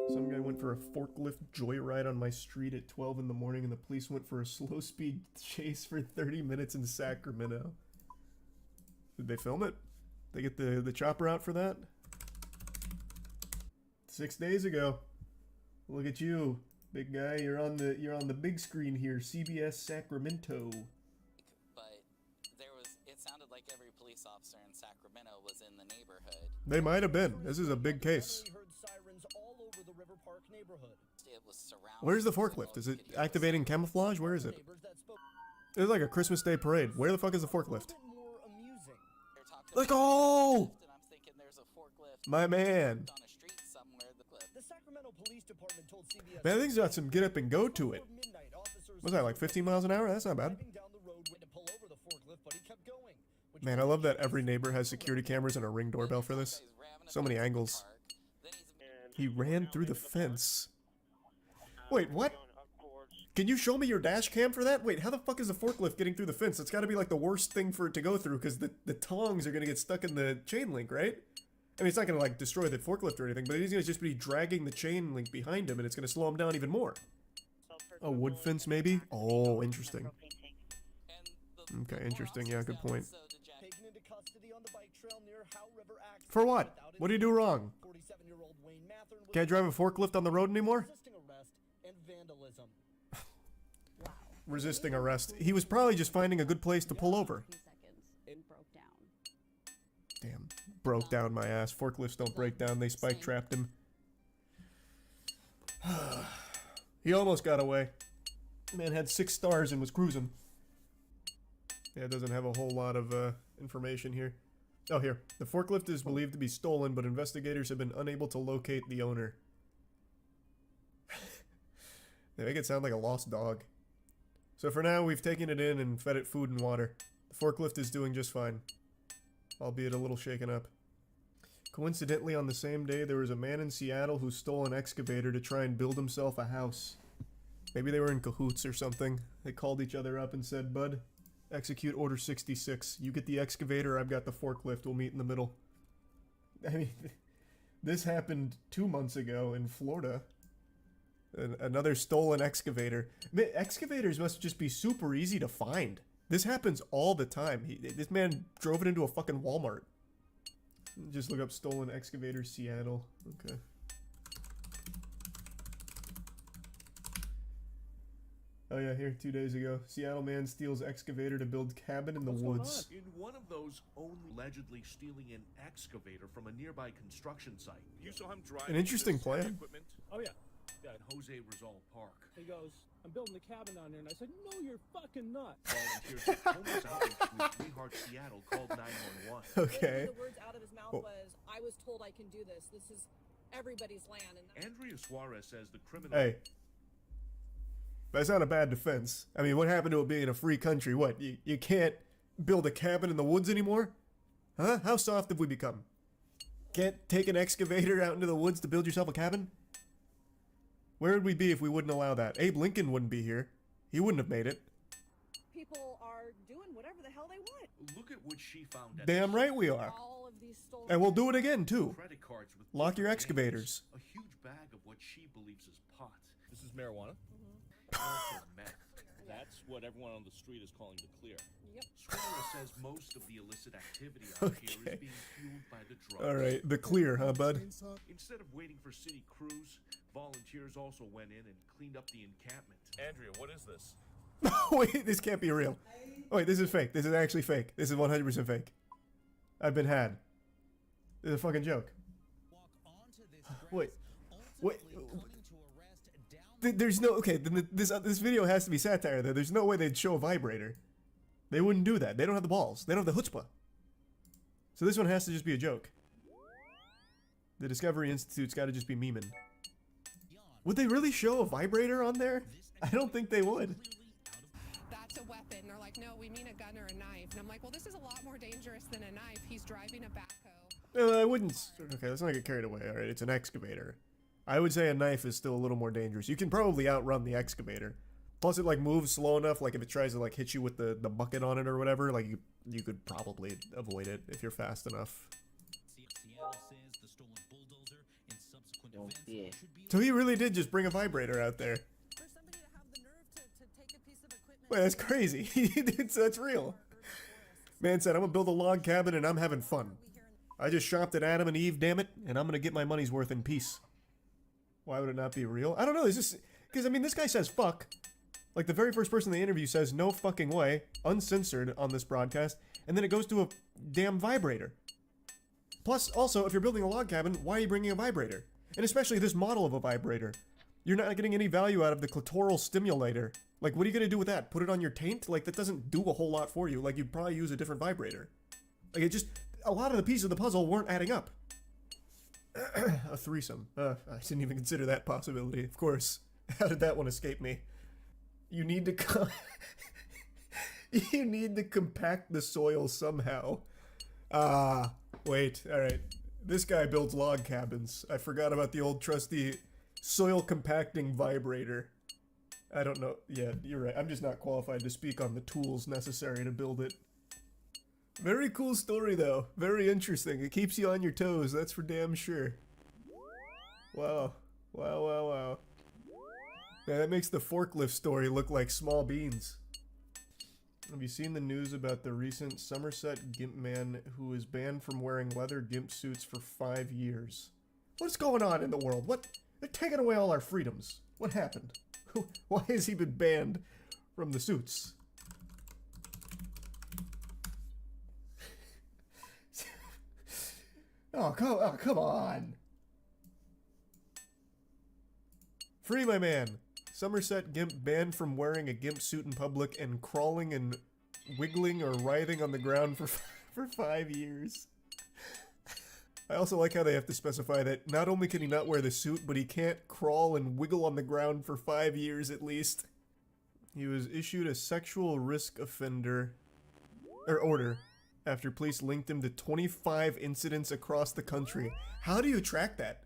Some guy went for a forklift joyride on my street at 12 in the morning, and the police went for a slow speed chase for 30 minutes in Sacramento. Did they film it? They get the chopper out for that? 6 days ago. Look at you, big guy. You're on the big screen here, CBS Sacramento. But it sounded like every police officer in Sacramento was in the neighborhood. They might have been. This is a big case. It was surrounded. Where's the forklift? Is it activating camouflage? Where is it? It's like a Christmas Day parade. Where the fuck is the forklift? Let's go! And I'm thinking there's a forklift My man. on a street somewhere. The Sacramento Police Department told CBS Man, I think it's got some get up and go to it. What's that, like 15 miles an hour? That's not bad. Man, I love that every neighbor has security cameras and a Ring doorbell for this. So many angles. He ran through the fence. Wait, what? Can you show me your dash cam for that? Wait, how the fuck is a forklift getting through the fence? It's gotta be like the worst thing for it to go through, because the tongs are gonna get stuck in the chain link, right? I mean, it's not gonna like destroy the forklift or anything, but he's gonna just be dragging the chain link behind him, and it's gonna slow him down even more. A wood fence, maybe? Oh, interesting. Okay, interesting. Yeah, good point. For what? What did he do wrong? Can't drive a forklift on the road anymore? Resisting arrest. He was probably just finding a good place to pull over. Damn. Broke down my ass. Forklifts don't break down. They spike trapped him. He almost got away. Man had 6 stars and was cruising. Yeah, it doesn't have a whole lot of information here. Oh, here. The forklift is believed to be stolen, but investigators have been unable to locate the owner. They make it sound like a lost dog. So for now, we've taken it in and fed it food and water. The forklift is doing just fine, albeit a little shaken up. Coincidentally, on the same day, there was a man in Seattle who stole an excavator to try and build himself a house. Maybe they were in cahoots or something. They called each other up and said, "Bud, execute Order 66. You get the excavator, I've got the forklift. We'll meet in the middle." I mean, this happened 2 months ago in Florida. Another stolen excavator. Excavators must just be super easy to find. This happens all the time. This man drove it into a fucking Walmart. Just look up stolen excavator Seattle. Okay. Oh yeah, here, 2 days ago. Seattle man steals excavator to build cabin in the woods. In one of those only allegedly stealing an excavator from a nearby construction site. You saw him driving An interesting this plan. equipment Oh yeah. at Jose Rizal Park. He goes, "I'm building a cabin down there," and I said, "No, you're fucking not." Volunteers at Homeless Outreach Group We Heart Seattle called 911. Okay. The words out of his mouth was, "I was told I can do this. This is everybody's land." And Andrea Suarez says the criminal... Hey. That's not a bad defense. I mean, what happened to it being a free country? What, you can't build a cabin in the woods anymore? Huh? How soft have we become? Can't take an excavator out into the woods to build yourself a cabin? Where would we be if we wouldn't allow that? Abe Lincoln wouldn't be here. He wouldn't have made it. people are doing whatever the hell they want. Look at what she found. At Damn right we are. All of these stolen And we'll do it again, too. Credit cards with Lock your different excavators. names, a huge bag of what she believes is pot. This is marijuana? Also meth. That's what everyone on the street is calling the clear. Yep. Suarez says most of the illicit activity out here Okay. is being fueled by the drugs. Alright, the clear, huh, bud? Instead of waiting for city crews, volunteers also went in and cleaned up the encampment. Andrea, what is this? Wait, this can't be real. Oh, wait, this is fake. This is actually fake. This is 100% fake. I've been had. This is a fucking joke. Wait. Wait. There's no... Okay, then this video has to be satire, though. There's no way they'd show a vibrator. They wouldn't do that. They don't have the balls. They don't have the chutzpah. So this one has to just be a joke. The Discovery Institute's got to just be memeing. Would they really show a vibrator on there? I don't think they would. That's a weapon. They're like, no, we mean a gun or a knife. And I'm like, well, this is a lot more dangerous than a knife. He's driving a backhoe. I wouldn't... Okay, let's not get carried away. Alright, it's an excavator. I would say a knife is still a little more dangerous. You can probably outrun the excavator. Plus it like moves slow enough, like if it tries to like hit you with the bucket on it or whatever, like you could probably avoid it if you're fast enough. Seattle says the stolen bulldozer and subsequent Don't fear. So he really did just bring a vibrator out there. For somebody to have the nerve to take a piece of equipment. Wait, that's crazy. That's real. Man said, I'm gonna build a log cabin and I'm having fun. I just shopped at Adam and Eve, damn it, and I'm gonna get my money's worth in peace. Why would it not be real? I don't know, it's just... Because, I mean, this guy says fuck. Like, the very first person in the interview says no fucking way, uncensored on this broadcast, and then it goes to a damn vibrator. Plus, also, if you're building a log cabin, why are you bringing a vibrator? And especially this model of a vibrator. You're not getting any value out of the clitoral stimulator. Like, what are you gonna do with that? Put it on your taint? Like, that doesn't do a whole lot for you. Like, you'd probably use a different vibrator. Like, it just... A lot of the pieces of the puzzle weren't adding up. A threesome. I didn't even consider that possibility, of course. How did that one escape me? You need to you need to compact the soil somehow. Wait, alright. This guy builds log cabins. I forgot about the old trusty soil compacting vibrator. I don't know. Yeah, you're right. I'm just not qualified to speak on the tools necessary to build it. Very cool story, though. Very interesting. It keeps you on your toes, that's for damn sure. Wow. Wow, wow, wow. Yeah, that makes the forklift story look like small beans. Have you seen the news about the recent Somerset Gimp man who is banned from wearing leather gimp suits for 5 years? What's going on in the world? What? They're taking away all our freedoms. What happened? Why has he been banned from the suits? Oh, come on. Free my man. Somerset Gimp banned from wearing a gimp suit in public and crawling and wiggling or writhing on the ground for 5 years. I also like how they have to specify that not only can he not wear the suit, but he can't crawl and wiggle on the ground for 5 years at least. He was issued a sexual risk offender order after police linked him to 25 incidents across the country. How do you track that?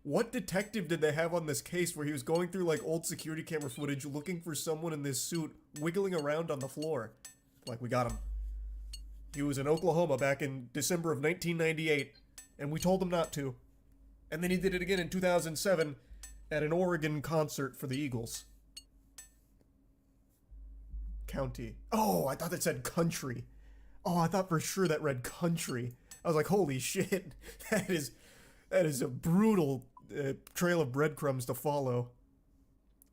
What detective did they have on this case where he was going through like old security camera footage looking for someone in this suit wiggling around on the floor? Like, we got him. He was in Oklahoma back in December of 1998, and we told him not to. And then he did it again in 2007 at an Oregon concert for the Eagles. County. Oh, I thought that said country. Oh, I thought for sure that read country. I was like, holy shit. That is a brutal trail of breadcrumbs to follow.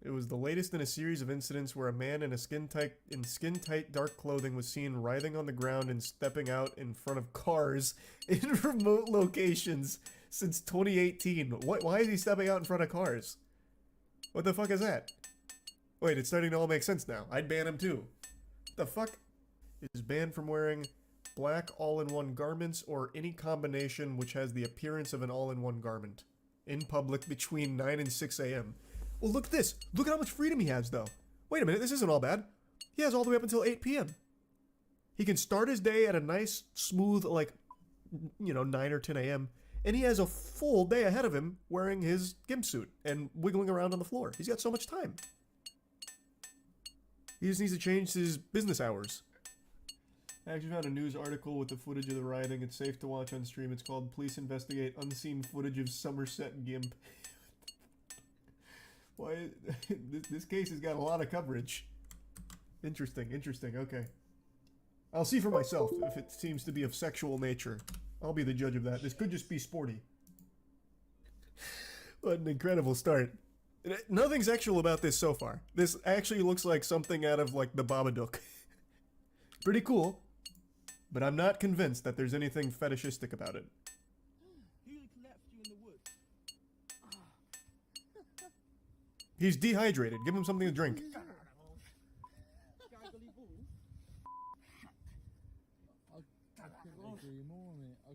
It was the latest in a series of incidents where a man in skin-tight dark clothing was seen writhing on the ground and stepping out in front of cars in remote locations since 2018. Why is he stepping out in front of cars? What the fuck is that? Wait, it's starting to all make sense now. I'd ban him too. The fuck? Is banned from wearing black all-in-one garments or any combination which has the appearance of an all-in-one garment in public between 9 and 6 a.m. Well, look at this. Look at how much freedom he has, though. Wait a minute, this isn't all bad. He has all the way up until 8 p.m. He can start his day at a nice, smooth, like, 9 or 10 a.m., and he has a full day ahead of him wearing his gimp suit and wiggling around on the floor. He's got so much time. He just needs to change his business hours. I actually found a news article with the footage of the rioting. It's safe to watch on stream. It's called Police Investigate Unseen Footage of Somerset Gimp. Why? This case has got a lot of coverage. Interesting, okay. I'll see for myself if it seems to be of sexual nature. I'll be the judge of that. This could just be sporty. What an incredible start. Nothing sexual about this so far. This actually looks like something out of, like, the Babadook. Pretty cool. But I'm not convinced that there's anything fetishistic about it. He's dehydrated. Give him something to drink.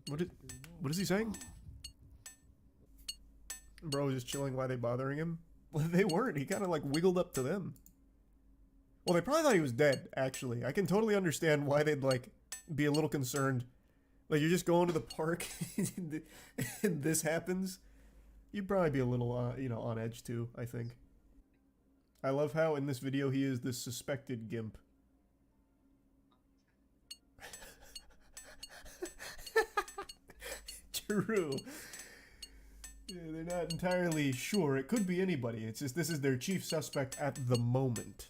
What is he saying? Bro was just chilling. Why are they bothering him? Well, they weren't. He kind of like wiggled up to them. Well, they probably thought he was dead, actually. I can totally understand why they'd like be a little concerned. Like, you're just going to the park and this happens. You'd probably be a little, on edge too, I think. I love how in this video he is the suspected gimp. True. They're not entirely sure. It could be anybody. It's just this is their chief suspect at the moment.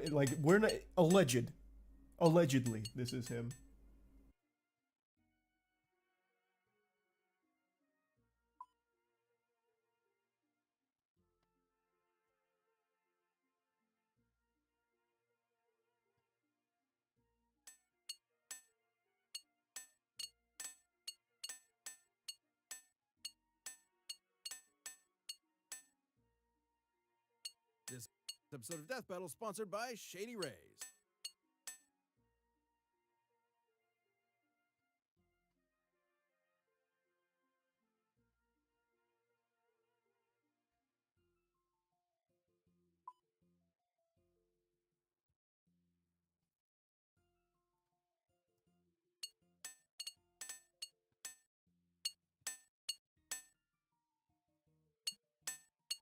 Like, we're not... Allegedly, this is him. This episode of Death Battle is sponsored by Shady Rays.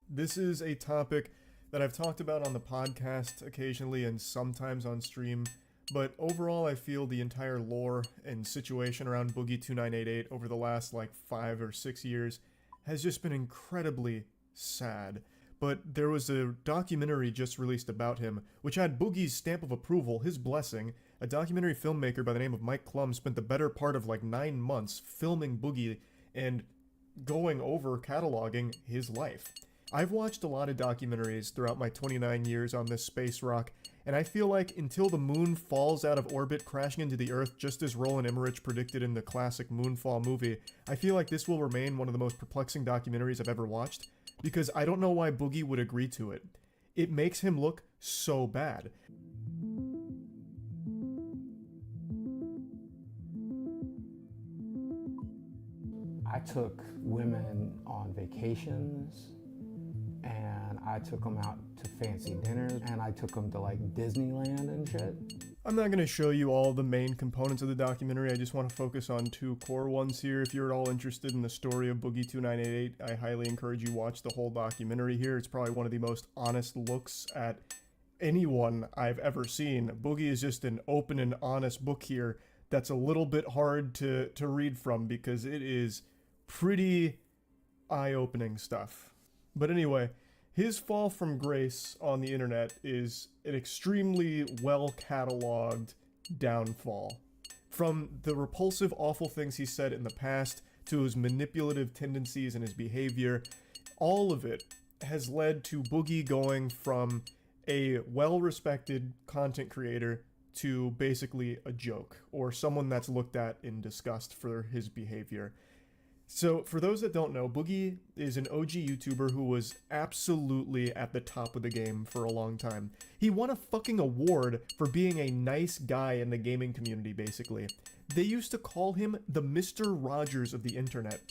This is a topic that I've talked about on the podcast occasionally and sometimes on stream, but overall I feel the entire lore and situation around Boogie 2988 over the last like 5 or 6 years has just been incredibly sad. But there was a documentary just released about him, which had Boogie's stamp of approval, his blessing. A documentary filmmaker by the name of Mike Klum spent the better part of like 9 months filming Boogie and going over cataloging his life. I've watched a lot of documentaries throughout my 29 years on this space rock, and I feel like until the moon falls out of orbit crashing into the Earth just as Roland Emmerich predicted in the classic Moonfall movie, I feel like this will remain one of the most perplexing documentaries I've ever watched, because I don't know why Boogie would agree to it. It makes him look so bad. I took women on vacations, and I took them out to fancy dinners, and I took them to like Disneyland and shit. I'm not going to show you all the main components of the documentary, I just want to focus on 2 core ones here. If you're at all interested in the story of Boogie 2988, I highly encourage you watch the whole documentary here. It's probably one of the most honest looks at anyone I've ever seen. Boogie is just an open and honest book here that's a little bit hard to read from because it is pretty eye-opening stuff. But anyway, his fall from grace on the internet is an extremely well-cataloged downfall. From the repulsive, awful things he said in the past, to his manipulative tendencies and his behavior, all of it has led to Boogie going from a well-respected content creator to basically a joke, or someone that's looked at in disgust for his behavior. So, for those that don't know, Boogie is an OG YouTuber who was absolutely at the top of the game for a long time. He won a fucking award for being a nice guy in the gaming community, basically. They used to call him the Mr. Rogers of the internet.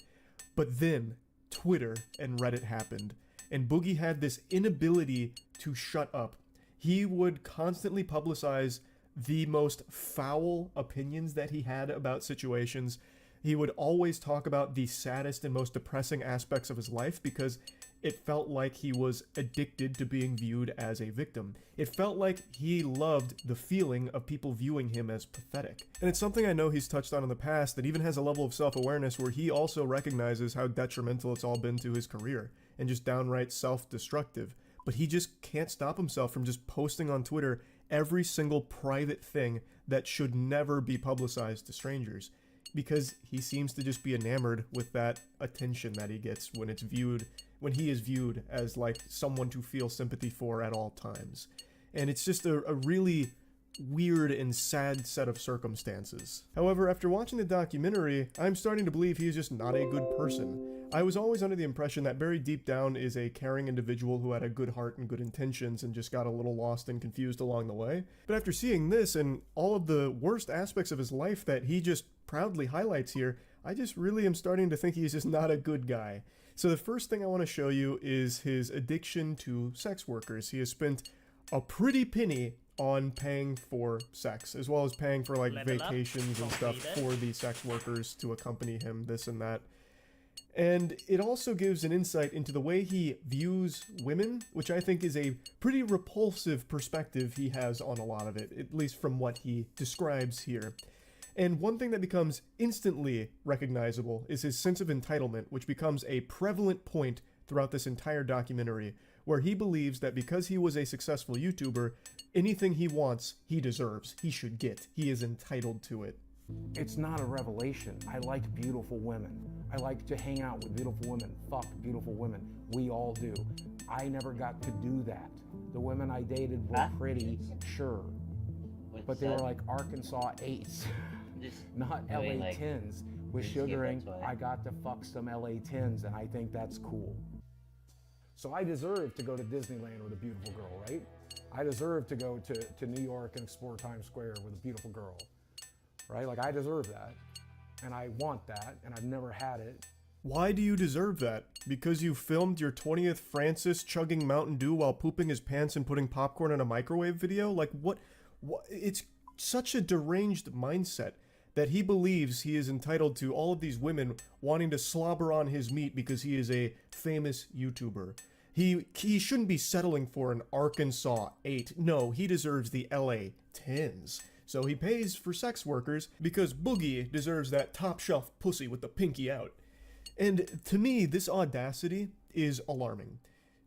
But then, Twitter and Reddit happened, and Boogie had this inability to shut up. He would constantly publicize the most foul opinions that he had about situations. He would always talk about the saddest and most depressing aspects of his life because it felt like he was addicted to being viewed as a victim. It felt like he loved the feeling of people viewing him as pathetic. And it's something I know he's touched on in the past that even has a level of self-awareness where he also recognizes how detrimental it's all been to his career and just downright self-destructive. But he just can't stop himself from just posting on Twitter every single private thing that should never be publicized to strangers, because he seems to just be enamored with that attention that he gets when he is viewed as like someone to feel sympathy for at all times. And it's just a really weird and sad set of circumstances. However, after watching the documentary, I'm starting to believe he's just not a good person. I was always under the impression that very deep down is a caring individual who had a good heart and good intentions and just got a little lost and confused along the way. But after seeing this and all of the worst aspects of his life that he just proudly highlights here, I just really am starting to think he's just not a good guy. So the first thing I want to show you is his addiction to sex workers. He has spent a pretty penny on paying for sex, as well as paying for like vacations and stuff for the sex workers to accompany him, this and that. And it also gives an insight into the way he views women, which I think is a pretty repulsive perspective he has on a lot of it, at least from what he describes here. And one thing that becomes instantly recognizable is his sense of entitlement, which becomes a prevalent point throughout this entire documentary, where he believes that because he was a successful YouTuber, anything he wants, he deserves, he should get, he is entitled to it. It's not a revelation. I like beautiful women. I like to hang out with beautiful women, fuck beautiful women. We all do. I never got to do that. The women I dated were pretty, sure, but they were like Arkansas 8s, not LA 10s. With sugaring, I got to fuck some LA 10s, and I think that's cool. So I deserve to go to Disneyland with a beautiful girl, right? I deserve to go to New York and explore Times Square with a beautiful girl, right? Like, I deserve that, and I want that, and I've never had it. Why do you deserve that? Because you filmed your 20th Francis chugging Mountain Dew while pooping his pants and putting popcorn in a microwave video? Like, what? It's such a deranged mindset that he believes he is entitled to all of these women wanting to slobber on his meat because he is a famous YouTuber. He shouldn't be settling for an Arkansas 8. No, he deserves the LA 10s. So he pays for sex workers because Boogie deserves that top shelf pussy with the pinky out. And to me, this audacity is alarming.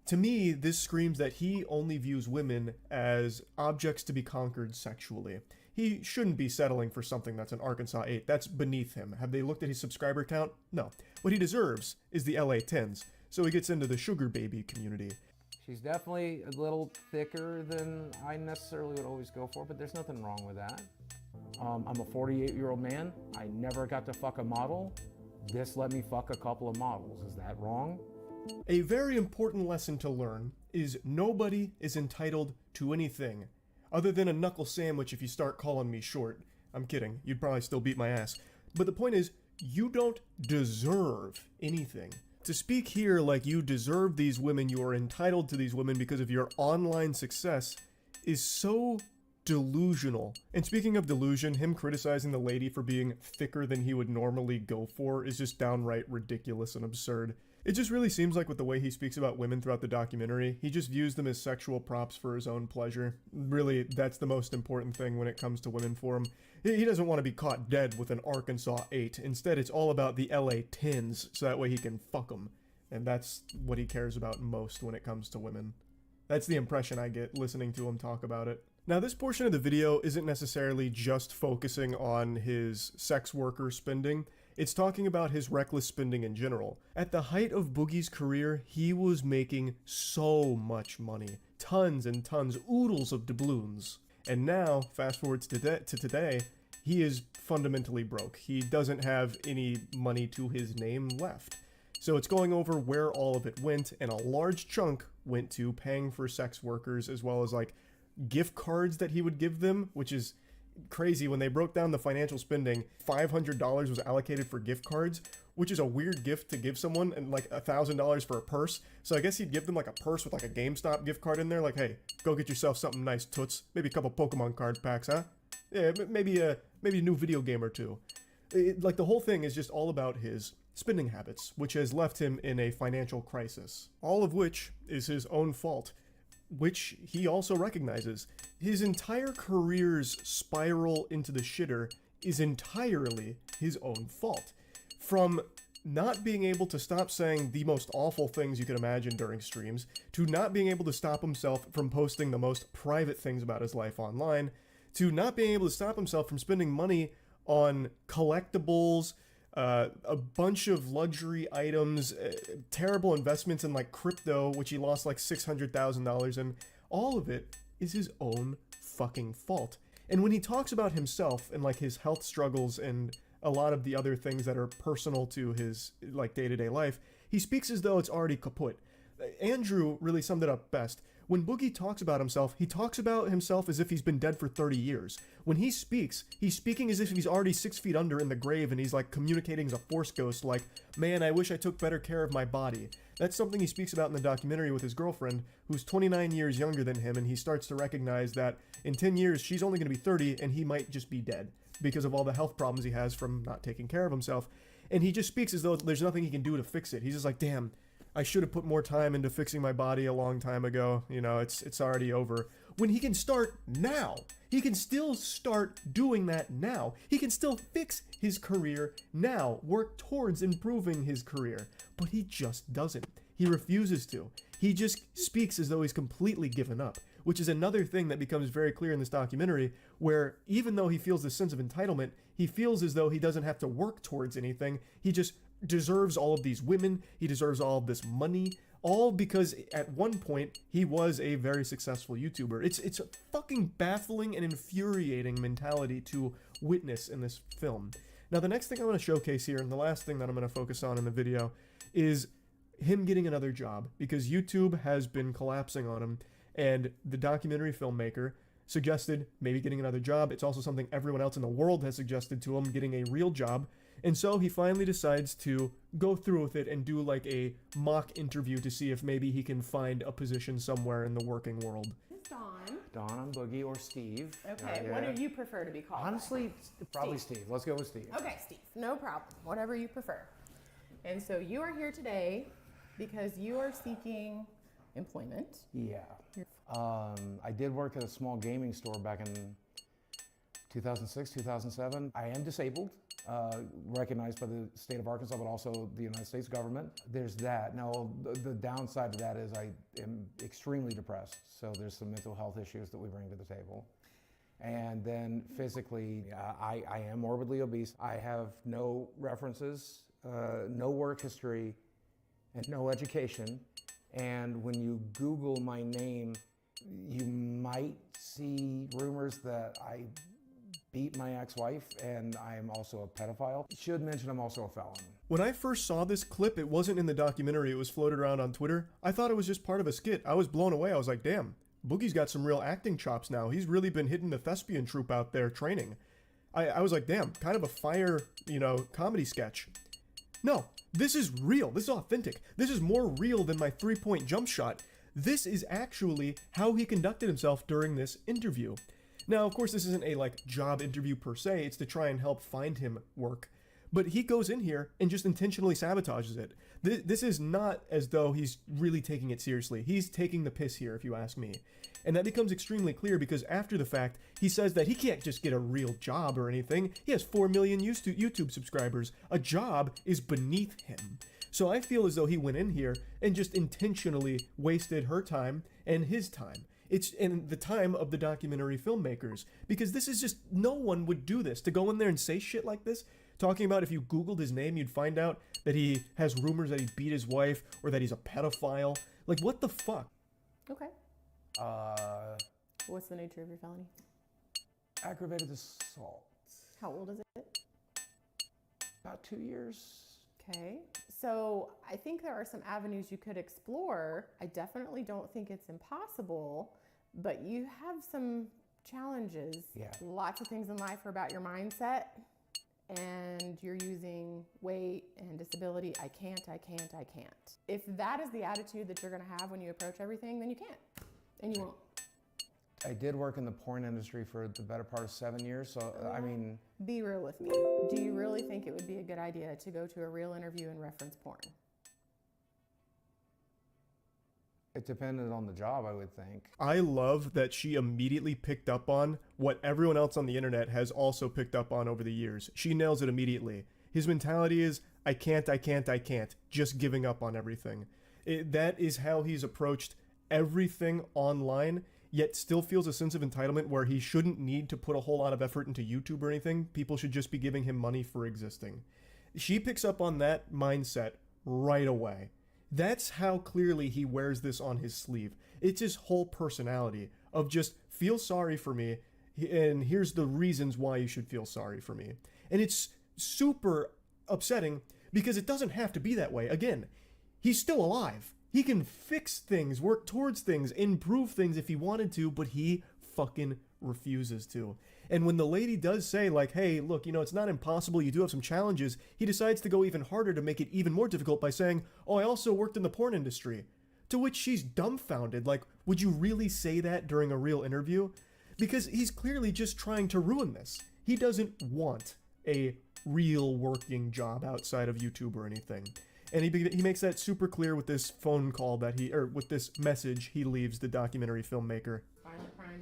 To me, this screams that he only views women as objects to be conquered sexually. He shouldn't be settling for something that's an Arkansas 8. That's beneath him. Have they looked at his subscriber count? No. What he deserves is the LA 10s. So he gets into the sugar baby community. She's definitely a little thicker than I necessarily would always go for, but there's nothing wrong with that. I'm a 48-year-old man. I never got to fuck a model. This let me fuck a couple of models. Is that wrong? A very important lesson to learn is nobody is entitled to anything other than a knuckle sandwich if you start calling me short. I'm kidding. You'd probably still beat my ass. But the point is, you don't deserve anything. To speak here like you deserve these women, you are entitled to these women because of your online success, is so delusional. And speaking of delusion, him criticizing the lady for being thicker than he would normally go for is just downright ridiculous and absurd. It just really seems like with the way he speaks about women throughout the documentary, he just views them as sexual props for his own pleasure. Really, that's the most important thing when it comes to women for him. He doesn't want to be caught dead with an Arkansas 8. Instead, it's all about the LA 10s, so that way he can fuck them. And that's what he cares about most when it comes to women. That's the impression I get listening to him talk about it. Now, this portion of the video isn't necessarily just focusing on his sex worker spending. It's talking about his reckless spending in general. At the height of Boogie's career, he was making so much money. Tons and tons, oodles of doubloons. And now, fast forward to today, he is fundamentally broke. He doesn't have any money to his name left. So it's going over where all of it went, and a large chunk went to paying for sex workers, as well as like gift cards that he would give them, which is crazy. When they broke down the financial spending, $500 was allocated for gift cards, which is a weird gift to give someone, and like $1,000 for a purse. So I guess he'd give them like a purse with like a GameStop gift card in there, like, hey, go get yourself something nice, toots. Maybe a couple Pokemon card packs, huh? Yeah, maybe a new video game or two. Like the whole thing is just all about his spending habits, which has left him in a financial crisis. All of which is his own fault, which he also recognizes. His entire career's spiral into the shitter is entirely his own fault. From not being able to stop saying the most awful things you could imagine during streams, to not being able to stop himself from posting the most private things about his life online, to not being able to stop himself from spending money on collectibles, a bunch of luxury items, terrible investments in like crypto, which he lost like $600,000 in. All of it is his own fucking fault. And when he talks about himself and like his health struggles and a lot of the other things that are personal to his like day-to-day life, he speaks as though it's already kaput. Andrew really summed it up best. When Boogie talks about himself, he talks about himself as if he's been dead for 30 years. When he speaks, he's speaking as if he's already 6 feet under in the grave, and he's like communicating as a force ghost, like, man, I wish I took better care of my body. That's something he speaks about in the documentary with his girlfriend, who's 29 years younger than him, and he starts to recognize that in 10 years, she's only going to be 30, and he might just be dead because of all the health problems he has from not taking care of himself. And he just speaks as though there's nothing he can do to fix it. He's just like, damn, I should have put more time into fixing my body a long time ago. You know, it's already over. when he can start now. He can still start doing that now. He can still fix his career now, work towards improving his career, but he just doesn't. He refuses to. He just speaks as though he's completely given up, which is another thing that becomes very clear in this documentary, where even though he feels this sense of entitlement, he feels as though he doesn't have to work towards anything. He just deserves all of these women. He deserves all of this money. All because at one point he was a very successful YouTuber. It's a fucking baffling and infuriating mentality to witness in this film. Now the next thing I want to showcase here, and the last thing that I'm going to focus on in the video, is him getting another job, because YouTube has been collapsing on him, and the documentary filmmaker suggested maybe getting another job. It's also something everyone else in the world has suggested to him, getting a real job. And so he finally decides to go through with it and do like a mock interview to see if maybe he can find a position somewhere in the working world. Dawn, I'm Boogie, or Steve. Okay, what do you prefer to be called? Honestly, probably Steve. Let's go with Steve. Okay, Steve, no problem. Whatever you prefer. And so you are here today because you are seeking employment. Yeah. I did work at a small gaming store back in 2006, 2007. I am disabled. Recognized by the state of Arkansas, but also the United States government. There's that. Now, the downside to that is I am extremely depressed, so there's some mental health issues that we bring to the table. And then physically, I am morbidly obese. I have no references, no work history, and no education. And when you Google my name, you might see rumors that I beat my ex-wife, and I'm also a pedophile. Should mention I'm also a felon. When I first saw this clip, it wasn't in the documentary, it was floated around on Twitter. I thought it was just part of a skit. I was blown away. I was like, damn, Boogie's got some real acting chops now. He's really been hitting the thespian troupe out there training. I was like, damn, kind of a fire, comedy sketch. No, this is real. This is authentic. This is more real than my 3-point jump shot. This is actually how he conducted himself during this interview. Now, of course, this isn't a job interview per se. It's to try and help find him work. But he goes in here and just intentionally sabotages it. This is not as though he's really taking it seriously. He's taking the piss here, if you ask me. And that becomes extremely clear because after the fact, he says that he can't just get a real job or anything. He has 4 million YouTube subscribers. A job is beneath him. So I feel as though he went in here and just intentionally wasted her time and his time. It's in the time of the documentary filmmakers, because this is just, no one would do this, to go in there and say shit like this, talking about if you Googled his name, you'd find out that he has rumors that he beat his wife or that he's a pedophile. Like, what the fuck? Okay. What's the nature of your felony? Aggravated assault. How old is it? About 2 years. Okay. So I think there are some avenues you could explore. I definitely don't think it's impossible, but you have some challenges. Yeah. Lots of things in life are about your mindset, and you're using weight and disability. I can't. If that is the attitude that you're going to have when you approach everything, then you can't, and you won't. I did work in the porn industry for the better part of 7 years, so I mean... Be real with me. Do you really think it would be a good idea to go to a real interview and reference porn? It depended on the job, I would think. I love that she immediately picked up on what everyone else on the internet has also picked up on over the years. She nails it immediately. His mentality is, I can't, just giving up on everything. That is how he's approached everything online, yet still feels a sense of entitlement where he shouldn't need to put a whole lot of effort into YouTube or anything. People should just be giving him money for existing. She picks up on that mindset right away. That's how clearly he wears this on his sleeve. It's his whole personality of just feel sorry for me, and here's the reasons why you should feel sorry for me. And it's super upsetting because it doesn't have to be that way. Again, he's still alive. He can fix things, work towards things, improve things if he wanted to, but he fucking refuses to. And when the lady does say, like, hey, look, it's not impossible, you do have some challenges, he decides to go even harder to make it even more difficult by saying, oh, I also worked in the porn industry. To which she's dumbfounded, like, would you really say that during a real interview? Because he's clearly just trying to ruin this. He doesn't want a real working job outside of YouTube or anything. And he makes that super clear with this phone call that with this message he leaves the documentary filmmaker. Violent crimes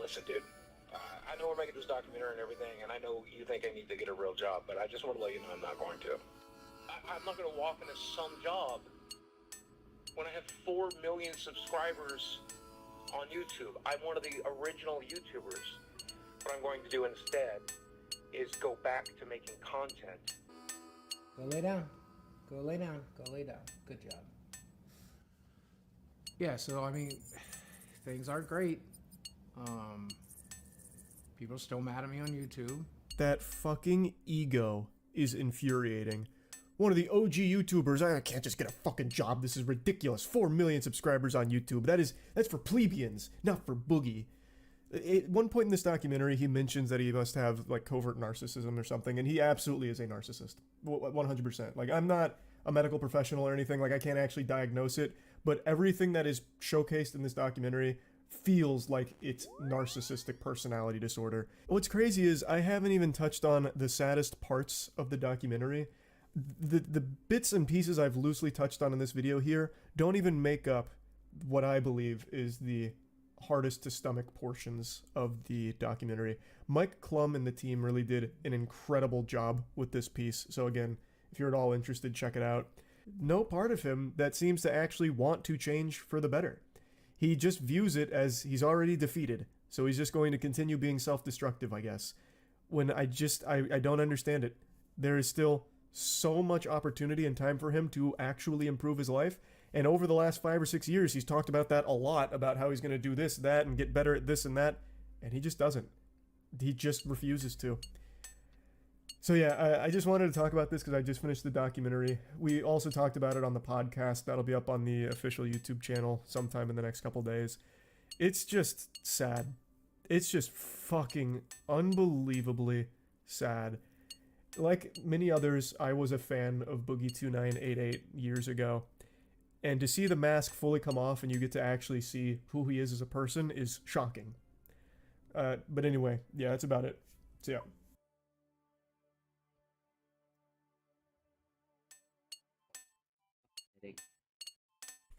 listen, dude, I know we're making this documentary and everything, and I know you think I need to get a real job, but I just want to let you know I'm not going to. I'm not going to walk into some job when I have 4 million subscribers on YouTube. I'm one of the original YouTubers. What I'm going to do instead is go back to making content. Go lay down. Go lay down. Go lay down. Good job. Yeah, so I mean, things aren't great. People are still mad at me on YouTube. That fucking ego is infuriating. One of the OG YouTubers, I can't just get a fucking job. This is ridiculous. 4 million subscribers on YouTube. That's for plebeians, not for Boogie. At one point in this documentary, he mentions that he must have like covert narcissism or something, and he absolutely is a narcissist. 100%. Like, I'm not a medical professional or anything. Like, I can't actually diagnose it, but everything that is showcased in this documentary feels like it's narcissistic personality disorder. What's crazy is I haven't even touched on the saddest parts of the documentary. The bits and pieces I've loosely touched on in this video here don't even make up what I believe is the hardest to stomach portions of the documentary. Mike Klum and the team really did an incredible job with this piece. So again, if you're at all interested, check it out. No part of him that seems to actually want to change for the better. He just views it as he's already defeated. So he's just going to continue being self-destructive, I guess. When I don't understand it. There is still so much opportunity and time for him to actually improve his life. And over the last 5 or 6 years, he's talked about that a lot, about how he's going to do this, that, and get better at this and that. And he just doesn't. He just refuses to. So yeah, I just wanted to talk about this because I just finished the documentary. We also talked about it on the podcast. That'll be up on the official YouTube channel sometime in the next couple days. It's just sad. It's just fucking unbelievably sad. Like many others, I was a fan of Boogie2988 years ago. And to see the mask fully come off and you get to actually see who he is as a person is shocking. But anyway, yeah, that's about it. So yeah.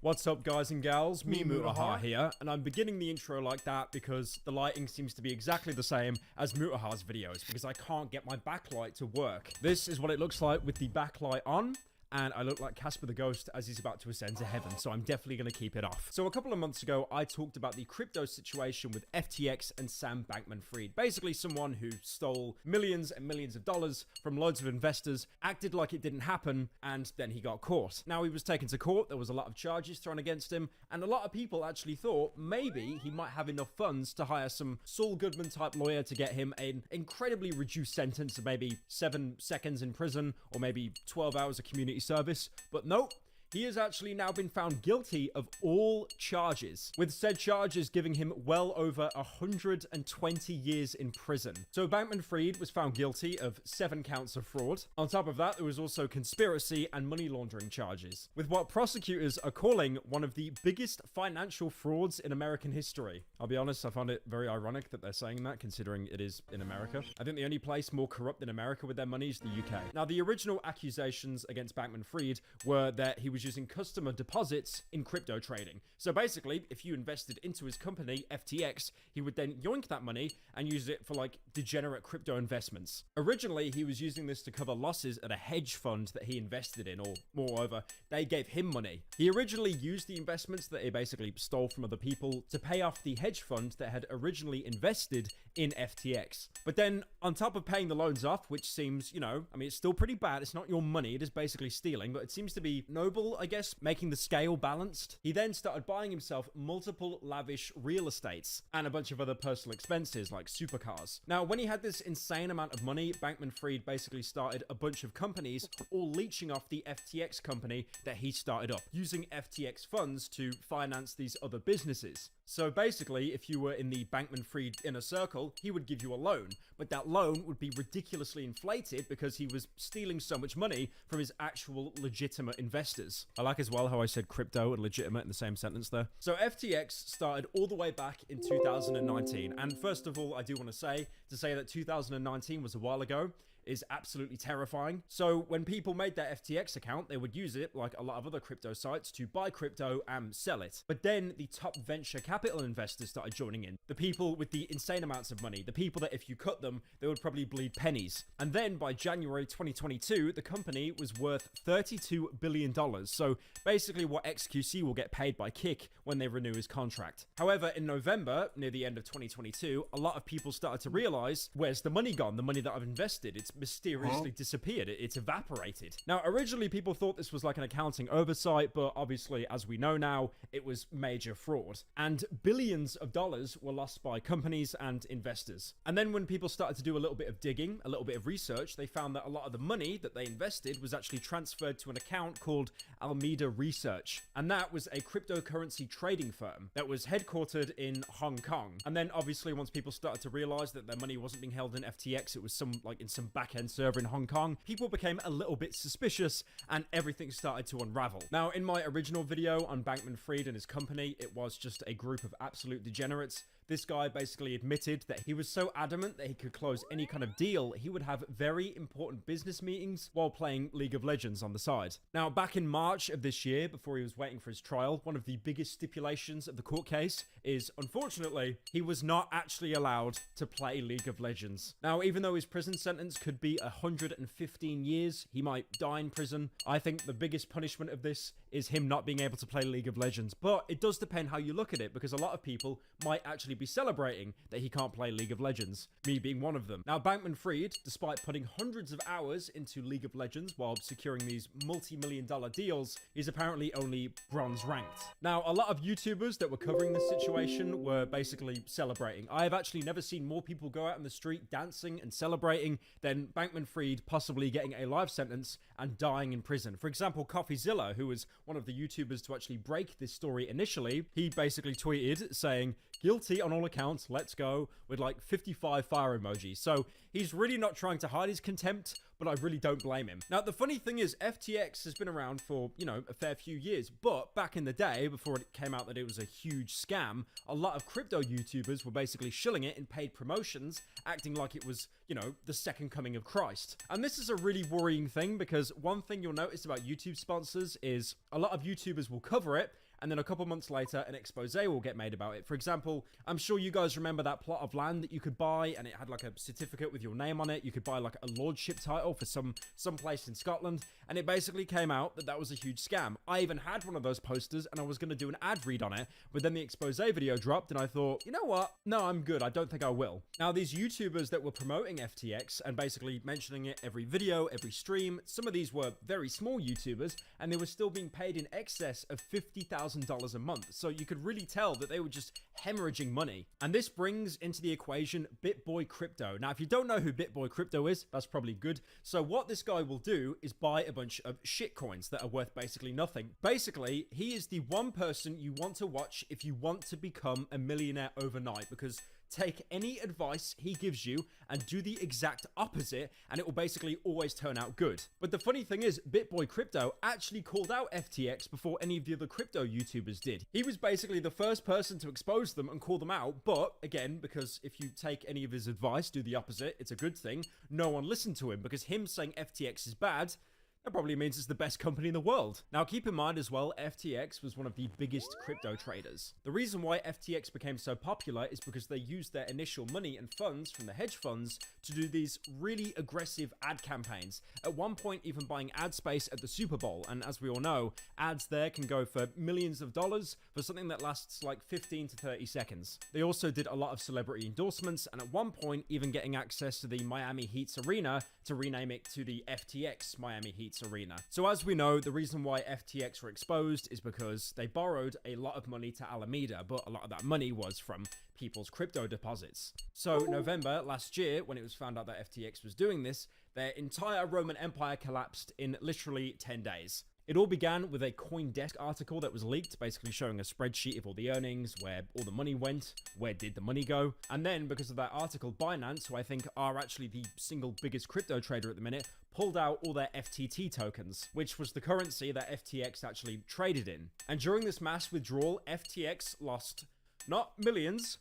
What's up, guys and gals? Me Mutaha here, and I'm beginning the intro like that because the lighting seems to be exactly the same as Mutaha's videos because I can't get my backlight to work. This is what it looks like with the backlight on. And I look like Casper the Ghost as he's about to ascend to heaven, so I'm definitely going to keep it off. So a couple of months ago, I talked about the crypto situation with FTX and Sam Bankman-Fried. Basically, someone who stole millions and millions of dollars from loads of investors, acted like it didn't happen, and then he got caught. Now, he was taken to court, there was a lot of charges thrown against him, and a lot of people actually thought maybe he might have enough funds to hire some Saul Goodman-type lawyer to get him an incredibly reduced sentence of maybe 7 seconds in prison, or maybe 12 hours of community service, but nope. He has actually now been found guilty of all charges, with said charges giving him well over 120 years in prison. So Bankman-Fried was found guilty of 7 counts of fraud. On top of that, there was also conspiracy and money laundering charges, with what prosecutors are calling one of the biggest financial frauds in American history. I'll be honest, I find it very ironic that they're saying that, considering it is in America. I think the only place more corrupt than America with their money is the UK. Now, the original accusations against Bankman-Fried were that he was using customer deposits in crypto trading. So basically, if you invested into his company, FTX, he would then yoink that money and use it for like degenerate crypto investments. Originally, he was using this to cover losses at a hedge fund that he invested in, or moreover, they gave him money. He originally used the investments that he basically stole from other people to pay off the hedge fund that had originally invested in FTX. But then, on top of paying the loans off, which seems, you know, I mean, it's still pretty bad. It's not your money. It is basically stealing, but it seems to be noble, I guess, making the scale balanced. He then started buying himself multiple lavish real estates and a bunch of other personal expenses like supercars. Now, when he had this insane amount of money, Bankman-Fried basically started a bunch of companies, all leeching off the FTX company that he started up, using FTX funds to finance these other businesses. So basically, if you were in the Bankman-Fried inner circle, he would give you a loan, but that loan would be ridiculously inflated because he was stealing so much money from his actual legitimate investors. I like as well how I said crypto and legitimate in the same sentence there. So FTX started all the way back in 2019, and first of all, I do want to say that 2019 was a while ago. is absolutely terrifying. So when people made their FTX account, they would use it, like a lot of other crypto sites, to buy crypto and sell it. But then the top venture capital investors started joining in. The people with the insane amounts of money, the people that if you cut them, they would probably bleed pennies. And then by January 2022, the company was worth $32 billion. So basically what XQC will get paid by Kick when they renew his contract. However, in November, near the end of 2022, a lot of people started to realize, where's the money gone? The money that I've invested, it's mysteriously disappeared. It's evaporated. Now, originally people thought this was like an accounting oversight, but obviously, as we know now, it was major fraud. And billions of dollars were lost by companies and investors. And then when people started to do a little bit of digging, a little bit of research, they found that a lot of the money that they invested was actually transferred to an account called Alameda Research. And that was a cryptocurrency trading firm that was headquartered in Hong Kong. And then obviously once people started to realize that their money wasn't being held in FTX, it was in some back-end server in Hong Kong, people became a little bit suspicious and everything started to unravel. Now, in my original video on Bankman-Fried and his company, it was just a group of absolute degenerates. This guy basically admitted that he was so adamant that he could close any kind of deal, he would have very important business meetings while playing League of Legends on the side. Now, back in March of this year, before he was waiting for his trial, one of the biggest stipulations of the court case is, unfortunately, he was not actually allowed to play League of Legends. Now, even though his prison sentence could be 115 years, he might die in prison, I think the biggest punishment of this is him not being able to play League of Legends. But it does depend how you look at it, because a lot of people might actually be celebrating that he can't play League of Legends, me being one of them. Now, Bankman-Fried, despite putting hundreds of hours into League of Legends while securing these multi-million-dollar deals, is apparently only bronze ranked. Now, a lot of YouTubers that were covering this situation were basically celebrating. I have actually never seen more people go out in the street dancing and celebrating than Bankman-Fried possibly getting a life sentence and dying in prison. For example, CoffeeZilla, who was one of the YouTubers to actually break this story initially, he basically tweeted saying, "Guilty on all accounts, let's go," with like 55 fire emojis. So he's really not trying to hide his contempt, but I really don't blame him. Now, the funny thing is, FTX has been around for, you know, a fair few years, but back in the day, before it came out that it was a huge scam, a lot of crypto YouTubers were basically shilling it in paid promotions, acting like it was, you know, the second coming of Christ. And this is a really worrying thing, because one thing you'll notice about YouTube sponsors is a lot of YouTubers will cover it, and then a couple months later, an expose will get made about it. For example, I'm sure you guys remember that plot of land that you could buy, and it had like a certificate with your name on it. You could buy like a lordship title for some place in Scotland, and it basically came out that that was a huge scam. I even had one of those posters, and I was going to do an ad read on it, but then the expose video dropped, and I thought, you know what? No, I'm good. I don't think I will. Now, these YouTubers that were promoting FTX and basically mentioning it every video, every stream, some of these were very small YouTubers, and they were still being paid in excess of $50,000 a month. So you could really tell that they were just hemorrhaging money. And this brings into the equation BitBoy Crypto. Now, if you don't know who BitBoy Crypto is, that's probably good. So what this guy will do is buy a bunch of shit coins that are worth basically nothing. Basically, he is the one person you want to watch if you want to become a millionaire overnight, because take any advice he gives you and do the exact opposite, and it will basically always turn out good. But the funny thing is, BitBoy Crypto actually called out FTX before any of the other crypto YouTubers did. He was basically the first person to expose them and call them out, but again, because if you take any of his advice, do the opposite, it's a good thing, no one listened to him, because him saying FTX is bad, that probably means it's the best company in the world. Now, keep in mind as well, FTX was one of the biggest crypto traders. The reason why FTX became so popular is because they used their initial money and funds from the hedge funds to do these really aggressive ad campaigns. At one point, even buying ad space at the Super Bowl. And as we all know, ads there can go for millions of dollars for something that lasts like 15 to 30 seconds. They also did a lot of celebrity endorsements, and at one point, even getting access to the Miami Heat's arena to rename it to the FTX Miami Heat Arena. So as we know, the reason why FTX were exposed is because they borrowed a lot of money to Alameda, but a lot of that money was from people's crypto deposits. So November last year, when it was found out that FTX was doing this, their entire Roman Empire collapsed in literally 10 days. It all began with a CoinDesk article that was leaked, basically showing a spreadsheet of all the earnings, where all the money went, where did the money go. And then, because of that article, Binance, who I think are actually the single biggest crypto trader at the minute, pulled out all their FTT tokens, which was the currency that FTX actually traded in. And during this mass withdrawal, FTX lost not millions,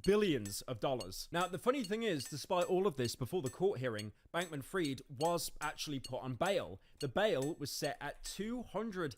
billions of dollars. Now, the funny thing is, despite all of this, before the court hearing, Bankman-Fried was actually put on bail. The bail was set at $250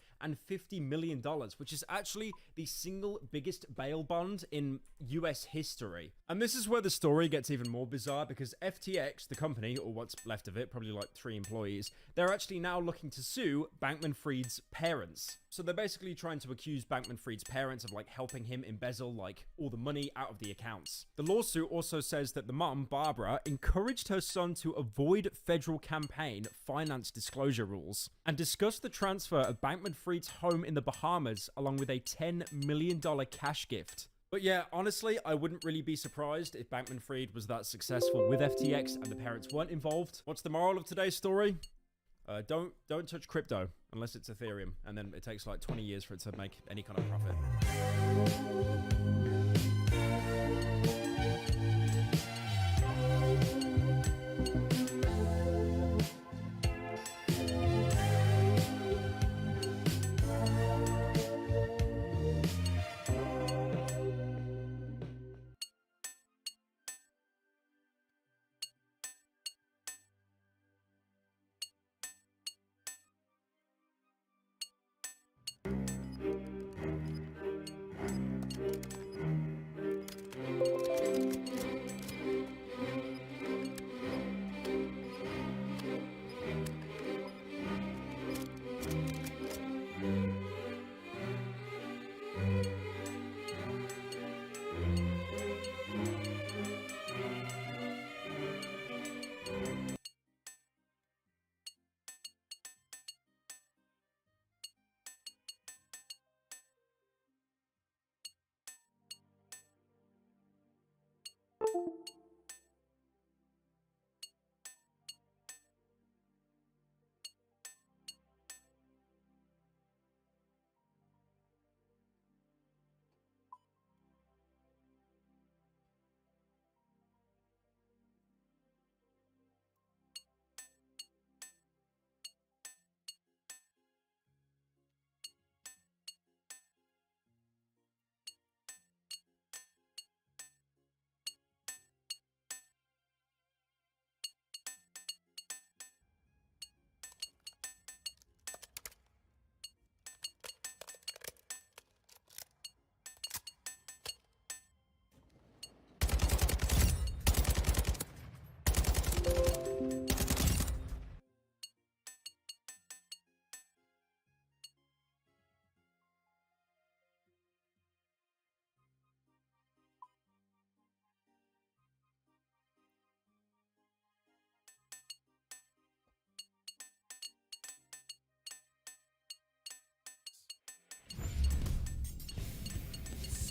million, which is actually the single biggest bail bond in US history. And this is where the story gets even more bizarre, because FTX, the company, or what's left of it, probably like 3 employees, they're actually now looking to sue Bankman-Fried's parents. So they're basically trying to accuse Bankman-Fried's parents of like helping him embezzle like all the money out of the accounts. The lawsuit also says that the mom, Barbara, encouraged her son to avoid federal campaign finance disclosure rules and discussed the transfer of Bankman-Fried's home in the Bahamas along with a $10 million cash gift. But yeah, honestly, I wouldn't really be surprised if Bankman-Fried was that successful with FTX and the parents weren't involved. What's the moral of today's story? Don't touch crypto unless it's Ethereum, and then it takes like 20 years for it to make any kind of profit.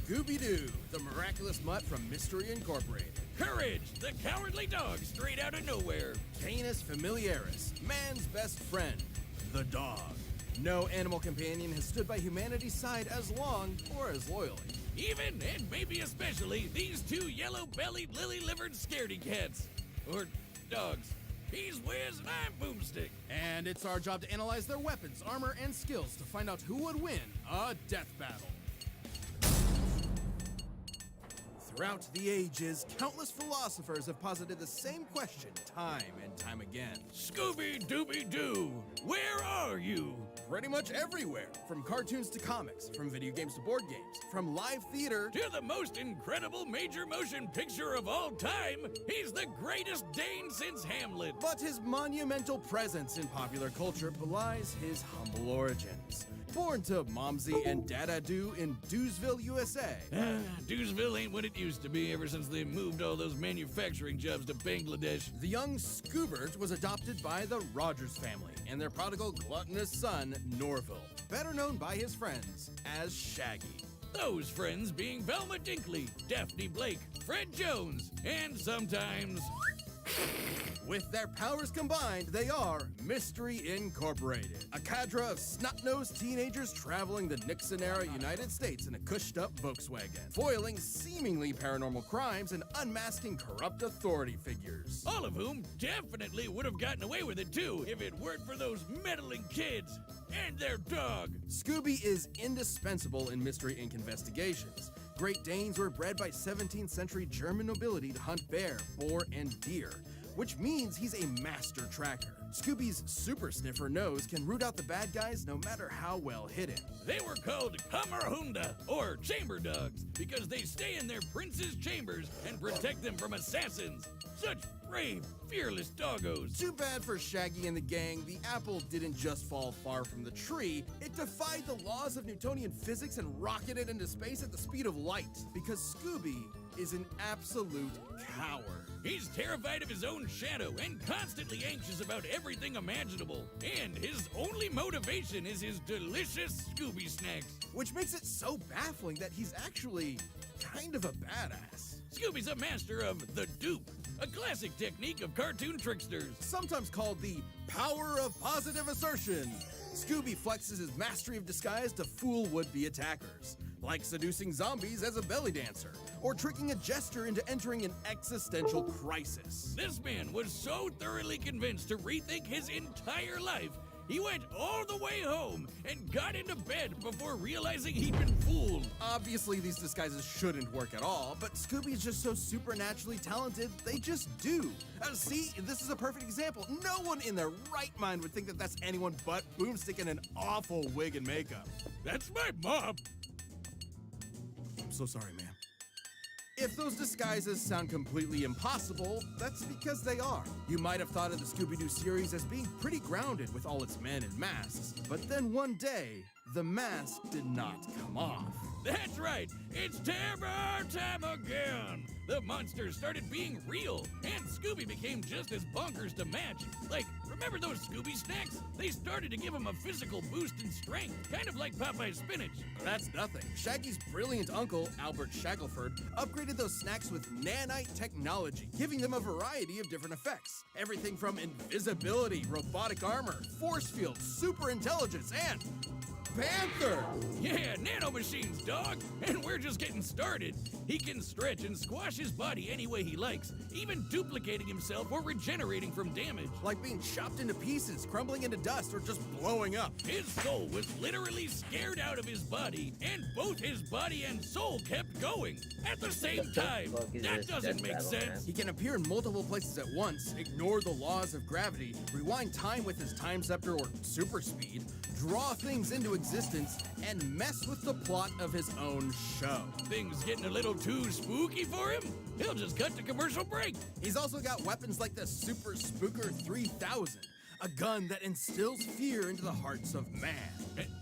Scooby-Doo, the miraculous mutt from Mystery Incorporated. Courage, the cowardly dog straight out of nowhere. Canis familiaris, man's best friend, the dog. No animal companion has stood by humanity's side as long or as loyally. Even, and maybe especially, these 2 yellow-bellied, lily-livered scaredy cats. Or dogs. He's Wiz and I'm Boomstick. And it's our job to analyze their weapons, armor, and skills to find out who would win a death battle. Throughout the ages, countless philosophers have posited the same question time and time again. Scooby-Dooby-Doo, where are you? Pretty much everywhere. From cartoons to comics, from video games to board games, from live theater to the most incredible major motion picture of all time. He's the greatest Dane since Hamlet. But his monumental presence in popular culture belies his humble origins. Born to Momsy and Dada-Doo in Doosville, USA. Doosville ain't what it used to be ever since they moved all those manufacturing jobs to Bangladesh. The young Scoobert was adopted by the Rogers family and their prodigal gluttonous son, Norville, better known by his friends as Shaggy. Those friends being Velma Dinkley, Daphne Blake, Fred Jones, and sometimes... With their powers combined, they are Mystery Incorporated, a cadre of snot-nosed teenagers traveling the Nixon-era United States in a cushed-up Volkswagen, foiling seemingly paranormal crimes and unmasking corrupt authority figures. All of whom definitely would have gotten away with it too if it weren't for those meddling kids and their dog. Scooby is indispensable in Mystery Inc. investigations. Great Danes were bred by 17th century German nobility to hunt bear, boar, and deer. which means he's a master tracker. Scooby's super sniffer nose can root out the bad guys no matter how well hidden. They were called Kamarhunda, or chamber dogs, because they stay in their prince's chambers and protect them from assassins. Such brave, fearless doggos. Too bad for Shaggy and the gang, the apple didn't just fall far from the tree, it defied the laws of Newtonian physics and rocketed into space at the speed of light, because Scooby is an absolute coward. He's terrified of his own shadow and constantly anxious about everything imaginable. And his only motivation is his delicious Scooby snacks. Which makes it so baffling that he's actually kind of a badass. Scooby's a master of the dupe, a classic technique of cartoon tricksters. Sometimes called the power of positive assertion. Scooby flexes his mastery of disguise to fool would-be attackers, like seducing zombies as a belly dancer, or tricking a jester into entering an existential crisis. This man was so thoroughly convinced to rethink his entire life, he went all the way home and got into bed before realizing he'd been fooled. Obviously, these disguises shouldn't work at all, but Scooby's just so supernaturally talented, they just do. See, this is a perfect example. No one in their right mind would think that that's anyone but Boomstick in an awful wig and makeup. That's my mom. I'm so sorry, ma'am. If those disguises sound completely impossible, that's because they are. You might have thought of the Scooby-Doo series as being pretty grounded with all its men in masks, but then one day, the mask did not come off. That's right, it's terror time again. The monsters started being real, and Scooby became just as bonkers to match. Like, remember those Scooby snacks? They started to give him a physical boost in strength, kind of like Popeye's spinach. That's nothing. Shaggy's brilliant uncle, Albert Shackelford, upgraded those snacks with nanite technology, giving them a variety of different effects. Everything from invisibility, robotic armor, force field, super intelligence, and Panther! Yeah, nanomachines, dog! And we're just getting started. He can stretch and squash his body any way he likes, even duplicating himself or regenerating from damage. Like being chopped into pieces, crumbling into dust, or just blowing up. His soul was literally scared out of his body, and both his body and soul kept going at the same time. That doesn't make sense. He can appear in multiple places at once, ignore the laws of gravity, rewind time with his time scepter or super speed, draw things into existence, and mess with the plot of his own show. Things getting a little too spooky for him? He'll just cut to commercial break. He's also got weapons like the Super Spooker 3000, a gun that instills fear into the hearts of man.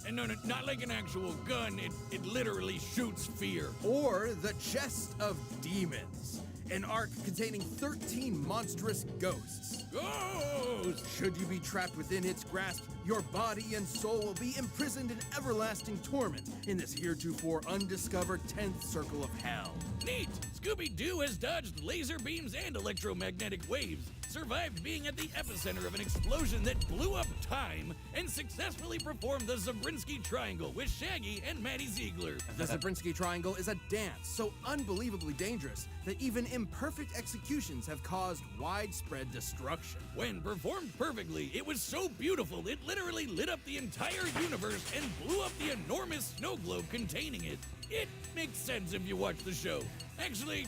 And no, not like an actual gun, it literally shoots fear. Or the Chest of Demons, an ark containing 13 monstrous ghosts. Ghosts! Should you be trapped within its grasp, your body and soul will be imprisoned in everlasting torment in this heretofore undiscovered 10th circle of hell. Neat! Scooby-Doo has dodged laser beams and electromagnetic waves, survived being at the epicenter of an explosion that blew up time, and successfully performed the Zabriskie Triangle with Shaggy and Maddie Ziegler. The Zabriskie Triangle is a dance so unbelievably dangerous that even imperfect executions have caused widespread destruction. When performed perfectly, it was so beautiful it literally lit up the entire universe and blew up the enormous snow globe containing it. It makes sense if you watch the show. Actually,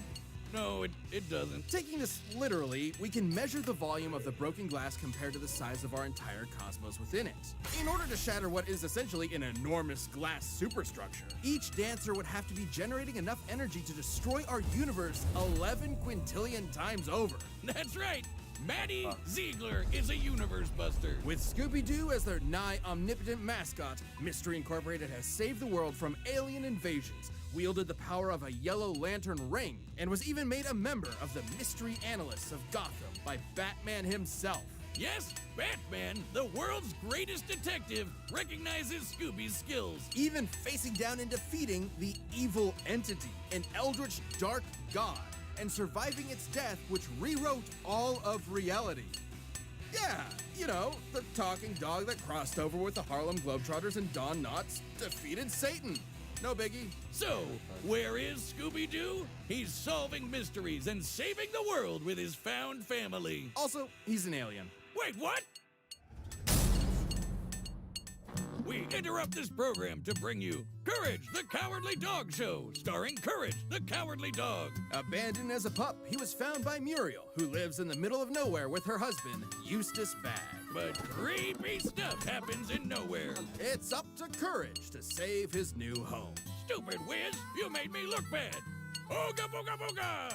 no, it doesn't. Taking this literally, we can measure the volume of the broken glass compared to the size of our entire cosmos within it. In order to shatter what is essentially an enormous glass superstructure, each dancer would have to be generating enough energy to destroy our universe 11 quintillion times over. That's right! Maddie Ziegler is a universe buster. With Scooby-Doo as their nigh omnipotent mascot, Mystery Incorporated has saved the world from alien invasions, wielded the power of a yellow lantern ring, and was even made a member of the Mystery Analysts of Gotham by Batman himself. Yes, Batman, the world's greatest detective, recognizes Scooby's skills. Even facing down and defeating the evil entity, an eldritch dark god, and surviving its death, which rewrote all of reality. Yeah, you know, the talking dog that crossed over with the Harlem Globetrotters and Don Knotts defeated Satan. No biggie. So, where is Scooby-Doo? He's solving mysteries and saving the world with his found family. Also, he's an alien. Wait, what? We We interrupt this program to bring you Courage, the Cowardly Dog Show, starring Courage, the Cowardly Dog. Abandoned as a pup, he was found by Muriel, who lives in the middle of nowhere with her husband, Eustace Bag. But creepy stuff happens in nowhere. It's up to Courage to save his new home. Stupid whiz, you made me look bad. Ooga booga booga!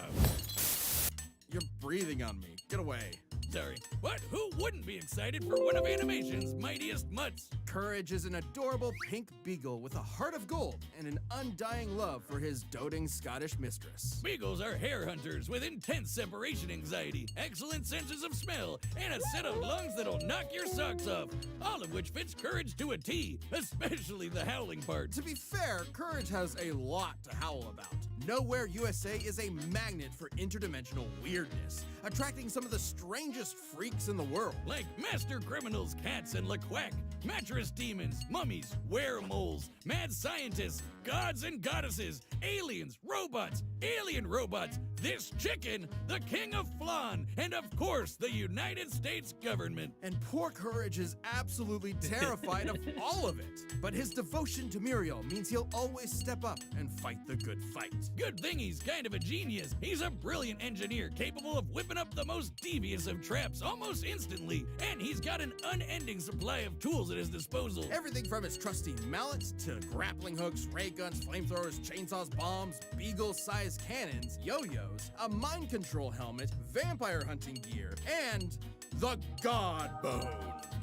You're breathing on me. Get away. Sorry, but who wouldn't be excited for one of animation's mightiest mutts? Courage is an adorable pink beagle with a heart of gold and an undying love for his doting Scottish mistress. Beagles are hare hunters with intense separation anxiety, excellent senses of smell, and a set of lungs that'll knock your socks off. All of which fits Courage to a T, especially the howling part. To be fair, Courage has a lot to howl about. Nowhere USA is a magnet for interdimensional weirdness, attracting some of the strangest freaks in the world. Like master criminals, cats, and LaQuack, mattress demons, mummies, weremoles, mad scientists, gods and goddesses, aliens, robots, alien robots, this chicken, the king of flan, and of course, the United States government. And poor Courage is absolutely terrified of all of it. But his devotion to Muriel means he'll always step up and fight the good fight. Good thing he's kind of a genius. He's a brilliant engineer capable of whipping up the most devious of traps almost instantly. And he's got an unending supply of tools at his disposal. Everything from his trusty mallets to grappling hooks, ray guns, flamethrowers, chainsaws, bombs, beagle-sized cannons, yo-yos, a mind control helmet, vampire hunting gear, and the God Bone.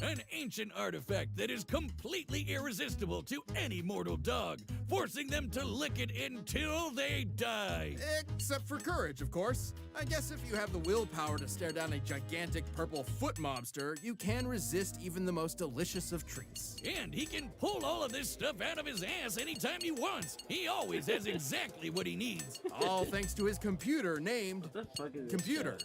An ancient artifact that is completely irresistible to any mortal dog, forcing them to lick it until they die. Except for Courage, of course. I guess if you have the willpower to stare down a gigantic purple foot mobster, you can resist even the most delicious of treats. And he can pull all of this stuff out of his ass anytime he wants. He always has exactly what he needs. All thanks to his computer named Computer.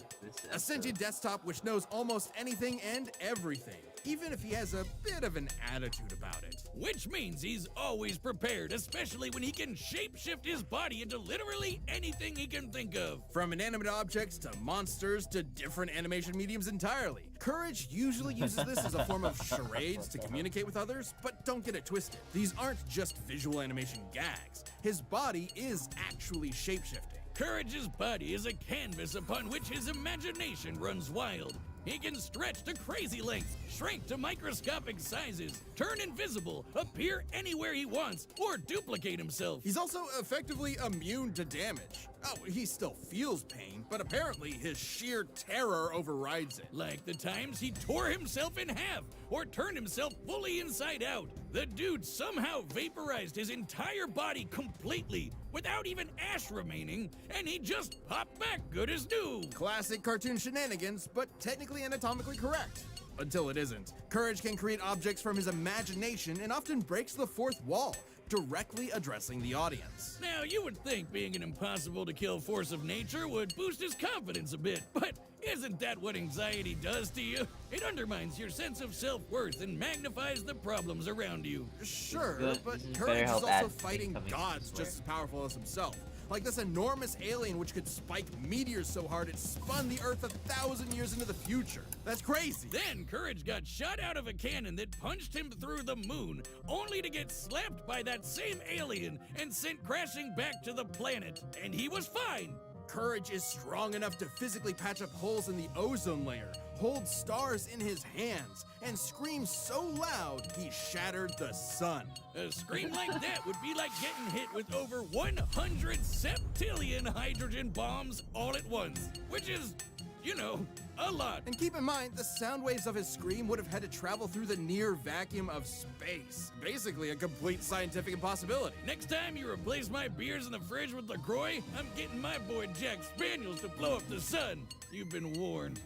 A sentient desktop which knows almost anything and everything, even if he has a bit of an attitude about it. Which means he's always prepared, especially when he can shapeshift his body into literally anything he can think of. From inanimate objects to monsters to different animation mediums entirely. Courage usually uses this as a form of charades to communicate with others, but don't get it twisted. These aren't just visual animation gags. His body is actually shapeshifting. Courage's body is a canvas upon which his imagination runs wild. He can stretch to crazy lengths, shrink to microscopic sizes, turn invisible, appear anywhere he wants, or duplicate himself. He's also effectively immune to damage. Oh, he still feels pain, but apparently his sheer terror overrides it. Like the times he tore himself in half, or turned himself fully inside out. The dude somehow vaporized his entire body completely, without even ash remaining, and he just popped back good as new. Classic cartoon shenanigans, but technically anatomically correct. Until it isn't. Courage can create objects from his imagination and often breaks the fourth wall, directly addressing the audience. Now, you would think being an impossible-to-kill force of nature would boost his confidence a bit, but isn't that what anxiety does to you? It undermines your sense of self-worth and magnifies the problems around you. Sure, but Courage is also fighting gods just as powerful as himself. Like this enormous alien which could spike meteors so hard it spun the Earth 1,000 years into the future. That's crazy. Then Courage got shot out of a cannon that punched him through the moon, only to get slapped by that same alien and sent crashing back to the planet. And he was fine. Courage is strong enough to physically patch up holes in the ozone layer, hold stars in his hands, and scream so loud he shattered the sun. A scream like that would be like getting hit with over 100 septillion hydrogen bombs all at once, which is, you know, a lot. And keep in mind, the sound waves of his scream would have had to travel through the near vacuum of space. Basically a complete scientific impossibility. Next time you replace my beers in the fridge with LaCroix, I'm getting my boy Jack Spaniels to blow up the sun. You've been warned.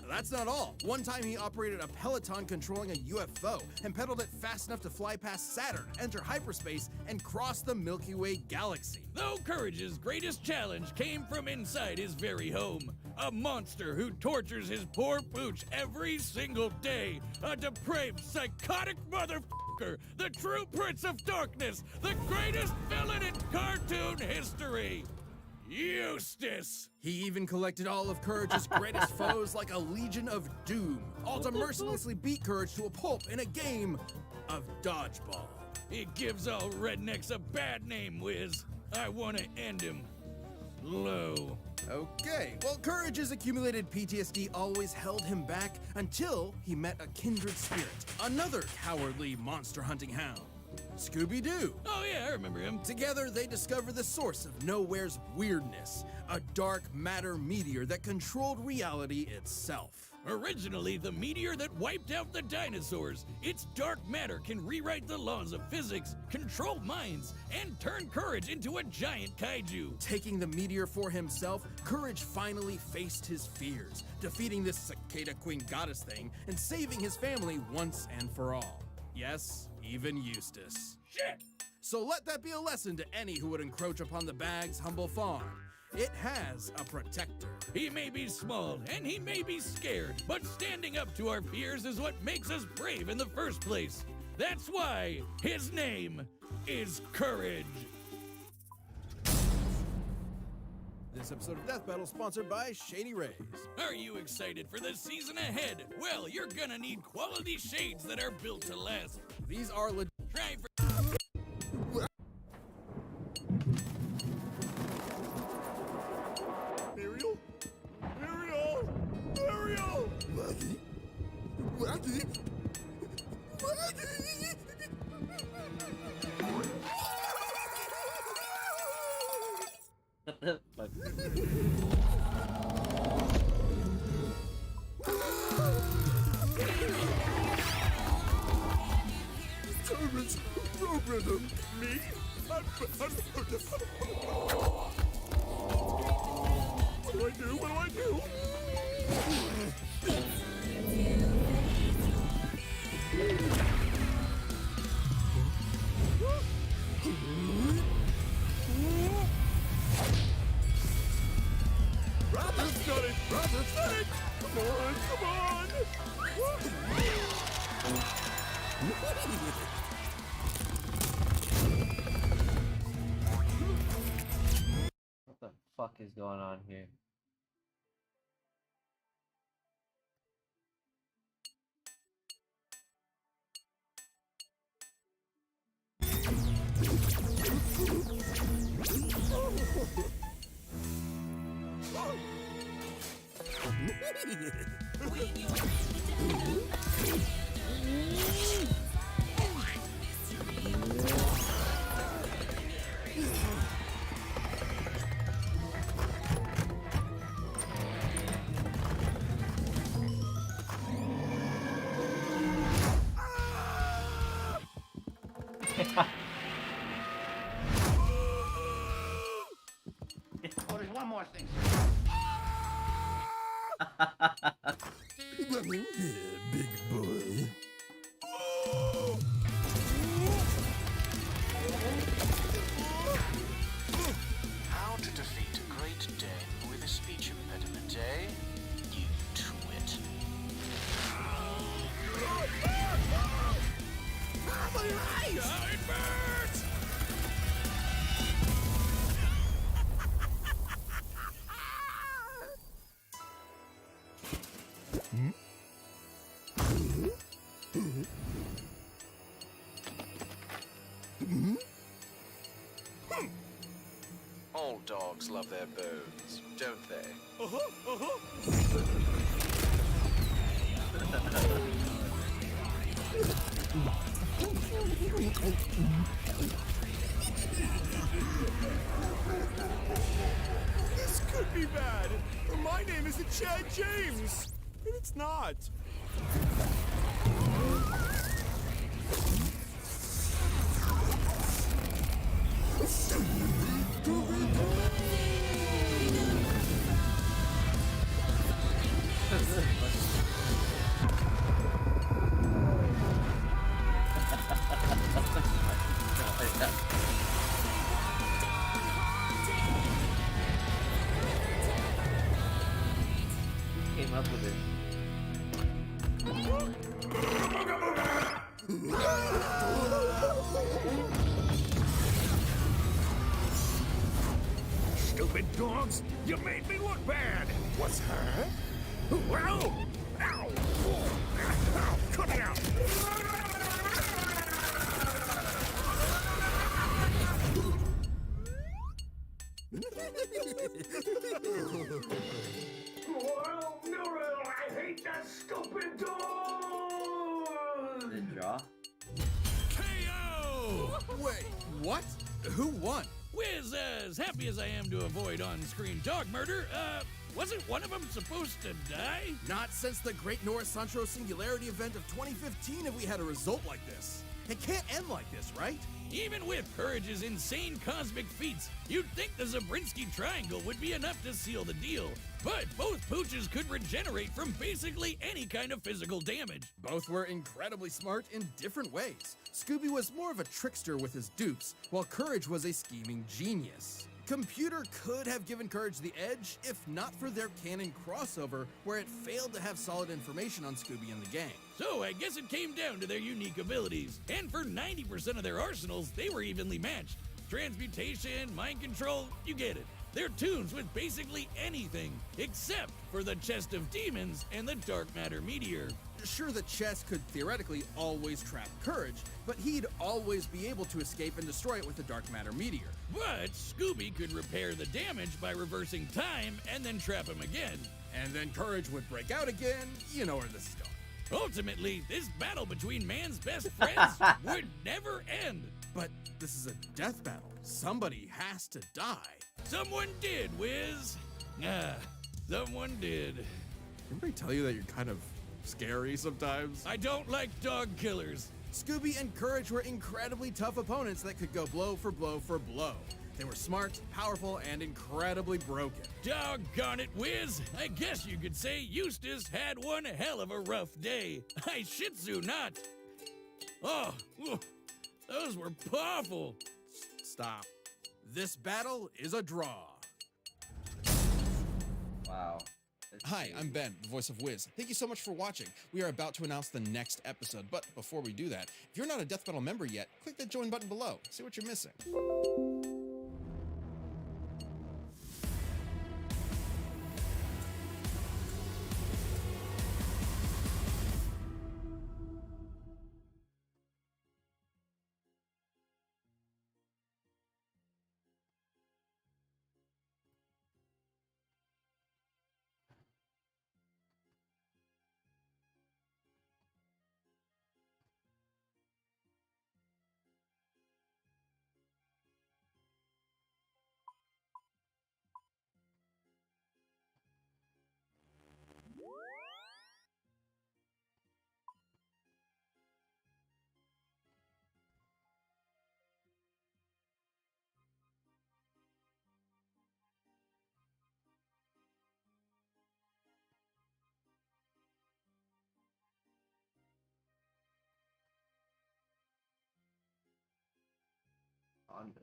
That's not all. One time he operated a Peloton controlling a UFO and pedaled it fast enough to fly past Saturn, enter hyperspace, and cross the Milky Way galaxy. Though Courage's greatest challenge came from inside his very home. A monster who tortures his poor pooch every single day. A depraved, psychotic motherfucker. The true Prince of Darkness. The greatest villain in cartoon history. Eustace! He even collected all of Courage's greatest foes like a Legion of Doom, all to mercilessly beat Courage to a pulp in a game of dodgeball. He gives all rednecks a bad name, Wiz. I want to end him. Low. Okay, well, Courage's accumulated PTSD always held him back until he met a kindred spirit, another cowardly monster hunting hound, Scooby-Doo. Oh yeah, I remember him. Together, they discover the source of Nowhere's weirdness, a dark matter meteor that controlled reality itself. Originally the meteor that wiped out the dinosaurs, its dark matter can rewrite the laws of physics, control minds, and turn Courage into a giant kaiju. Taking the meteor for himself, Courage finally faced his fears, defeating this cicada queen goddess thing and saving his family once and for all. Yes, even Eustace. Shit! So let that be a lesson to any who would encroach upon the Bag's humble farm. It has a protector. He may be small, and he may be scared, but standing up to our fears is what makes us brave in the first place. That's why his name is Courage. This episode of Death Battle is sponsored by Shady Rays. Are you excited for the season ahead? Well, you're gonna need quality shades that are built to last. These are Try for Ariel? Ariel! Ariel! Maggie? Maggie? Maggie! What the fuck? Servants, program me. What do I do? What do I do? Robert's got it! Robert's got it! Come on, come on! What the fuck is going on here? Oh, there's one more thing. Big boy. How to defeat a great Dane with a speech impediment, eh? You twit. my eyes! Oh, it burns! All dogs love their bones, don't they? This could be bad. My name isn't Chad James. And it's not. Came up with it. Still stupid dogs! You made me look bad! What's that? Ow! Ow! Ow! Cut it out! Well, no, I hate that stupid dog! Did draw? KO! Wait, what? Who won? Wiz, as happy as I am to avoid on-screen dog murder, wasn't one of them supposed to die? Not since the Great Norris Centro Singularity event of 2015 have we had a result like this. It can't end like this, right? Even with Courage's insane cosmic feats, you'd think the Zabriskie Triangle would be enough to seal the deal. But both pooches could regenerate from basically any kind of physical damage. Both were incredibly smart in different ways. Scooby was more of a trickster with his dupes, while Courage was a scheming genius. Computer could have given Courage the edge if not for their canon crossover, where it failed to have solid information on Scooby and the gang. So I guess it came down to their unique abilities. And for 90% of their arsenals, they were evenly matched. Transmutation, mind control, you get it. They're tunes with basically anything, except for the Chest of Demons and the Dark Matter Meteor. Sure, the chest could theoretically always trap Courage, but he'd always be able to escape and destroy it with the Dark Matter Meteor. But Scooby could repair the damage by reversing time and then trap him again. And then Courage would break out again. You know where this is going. Ultimately, this battle between man's best friends would never end. But this is a death battle. Somebody has to die. Someone did, Wiz. Someone did. Anybody tell you that you're kind of scary sometimes? I don't like dog killers. Scooby and Courage were incredibly tough opponents that could go blow for blow for blow. They were smart, powerful, and incredibly broken. Doggone it, Wiz. I guess you could say Eustace had one hell of a rough day. I shih tzu not. Oh, those were powerful. Stop. This battle is a draw. Wow. Hi, I'm Ben, the voice of Wiz. Thank you so much for watching. We are about to announce the next episode, but before we do that, if you're not a Death Battle member yet, click that join button below. See what you're missing. Honda.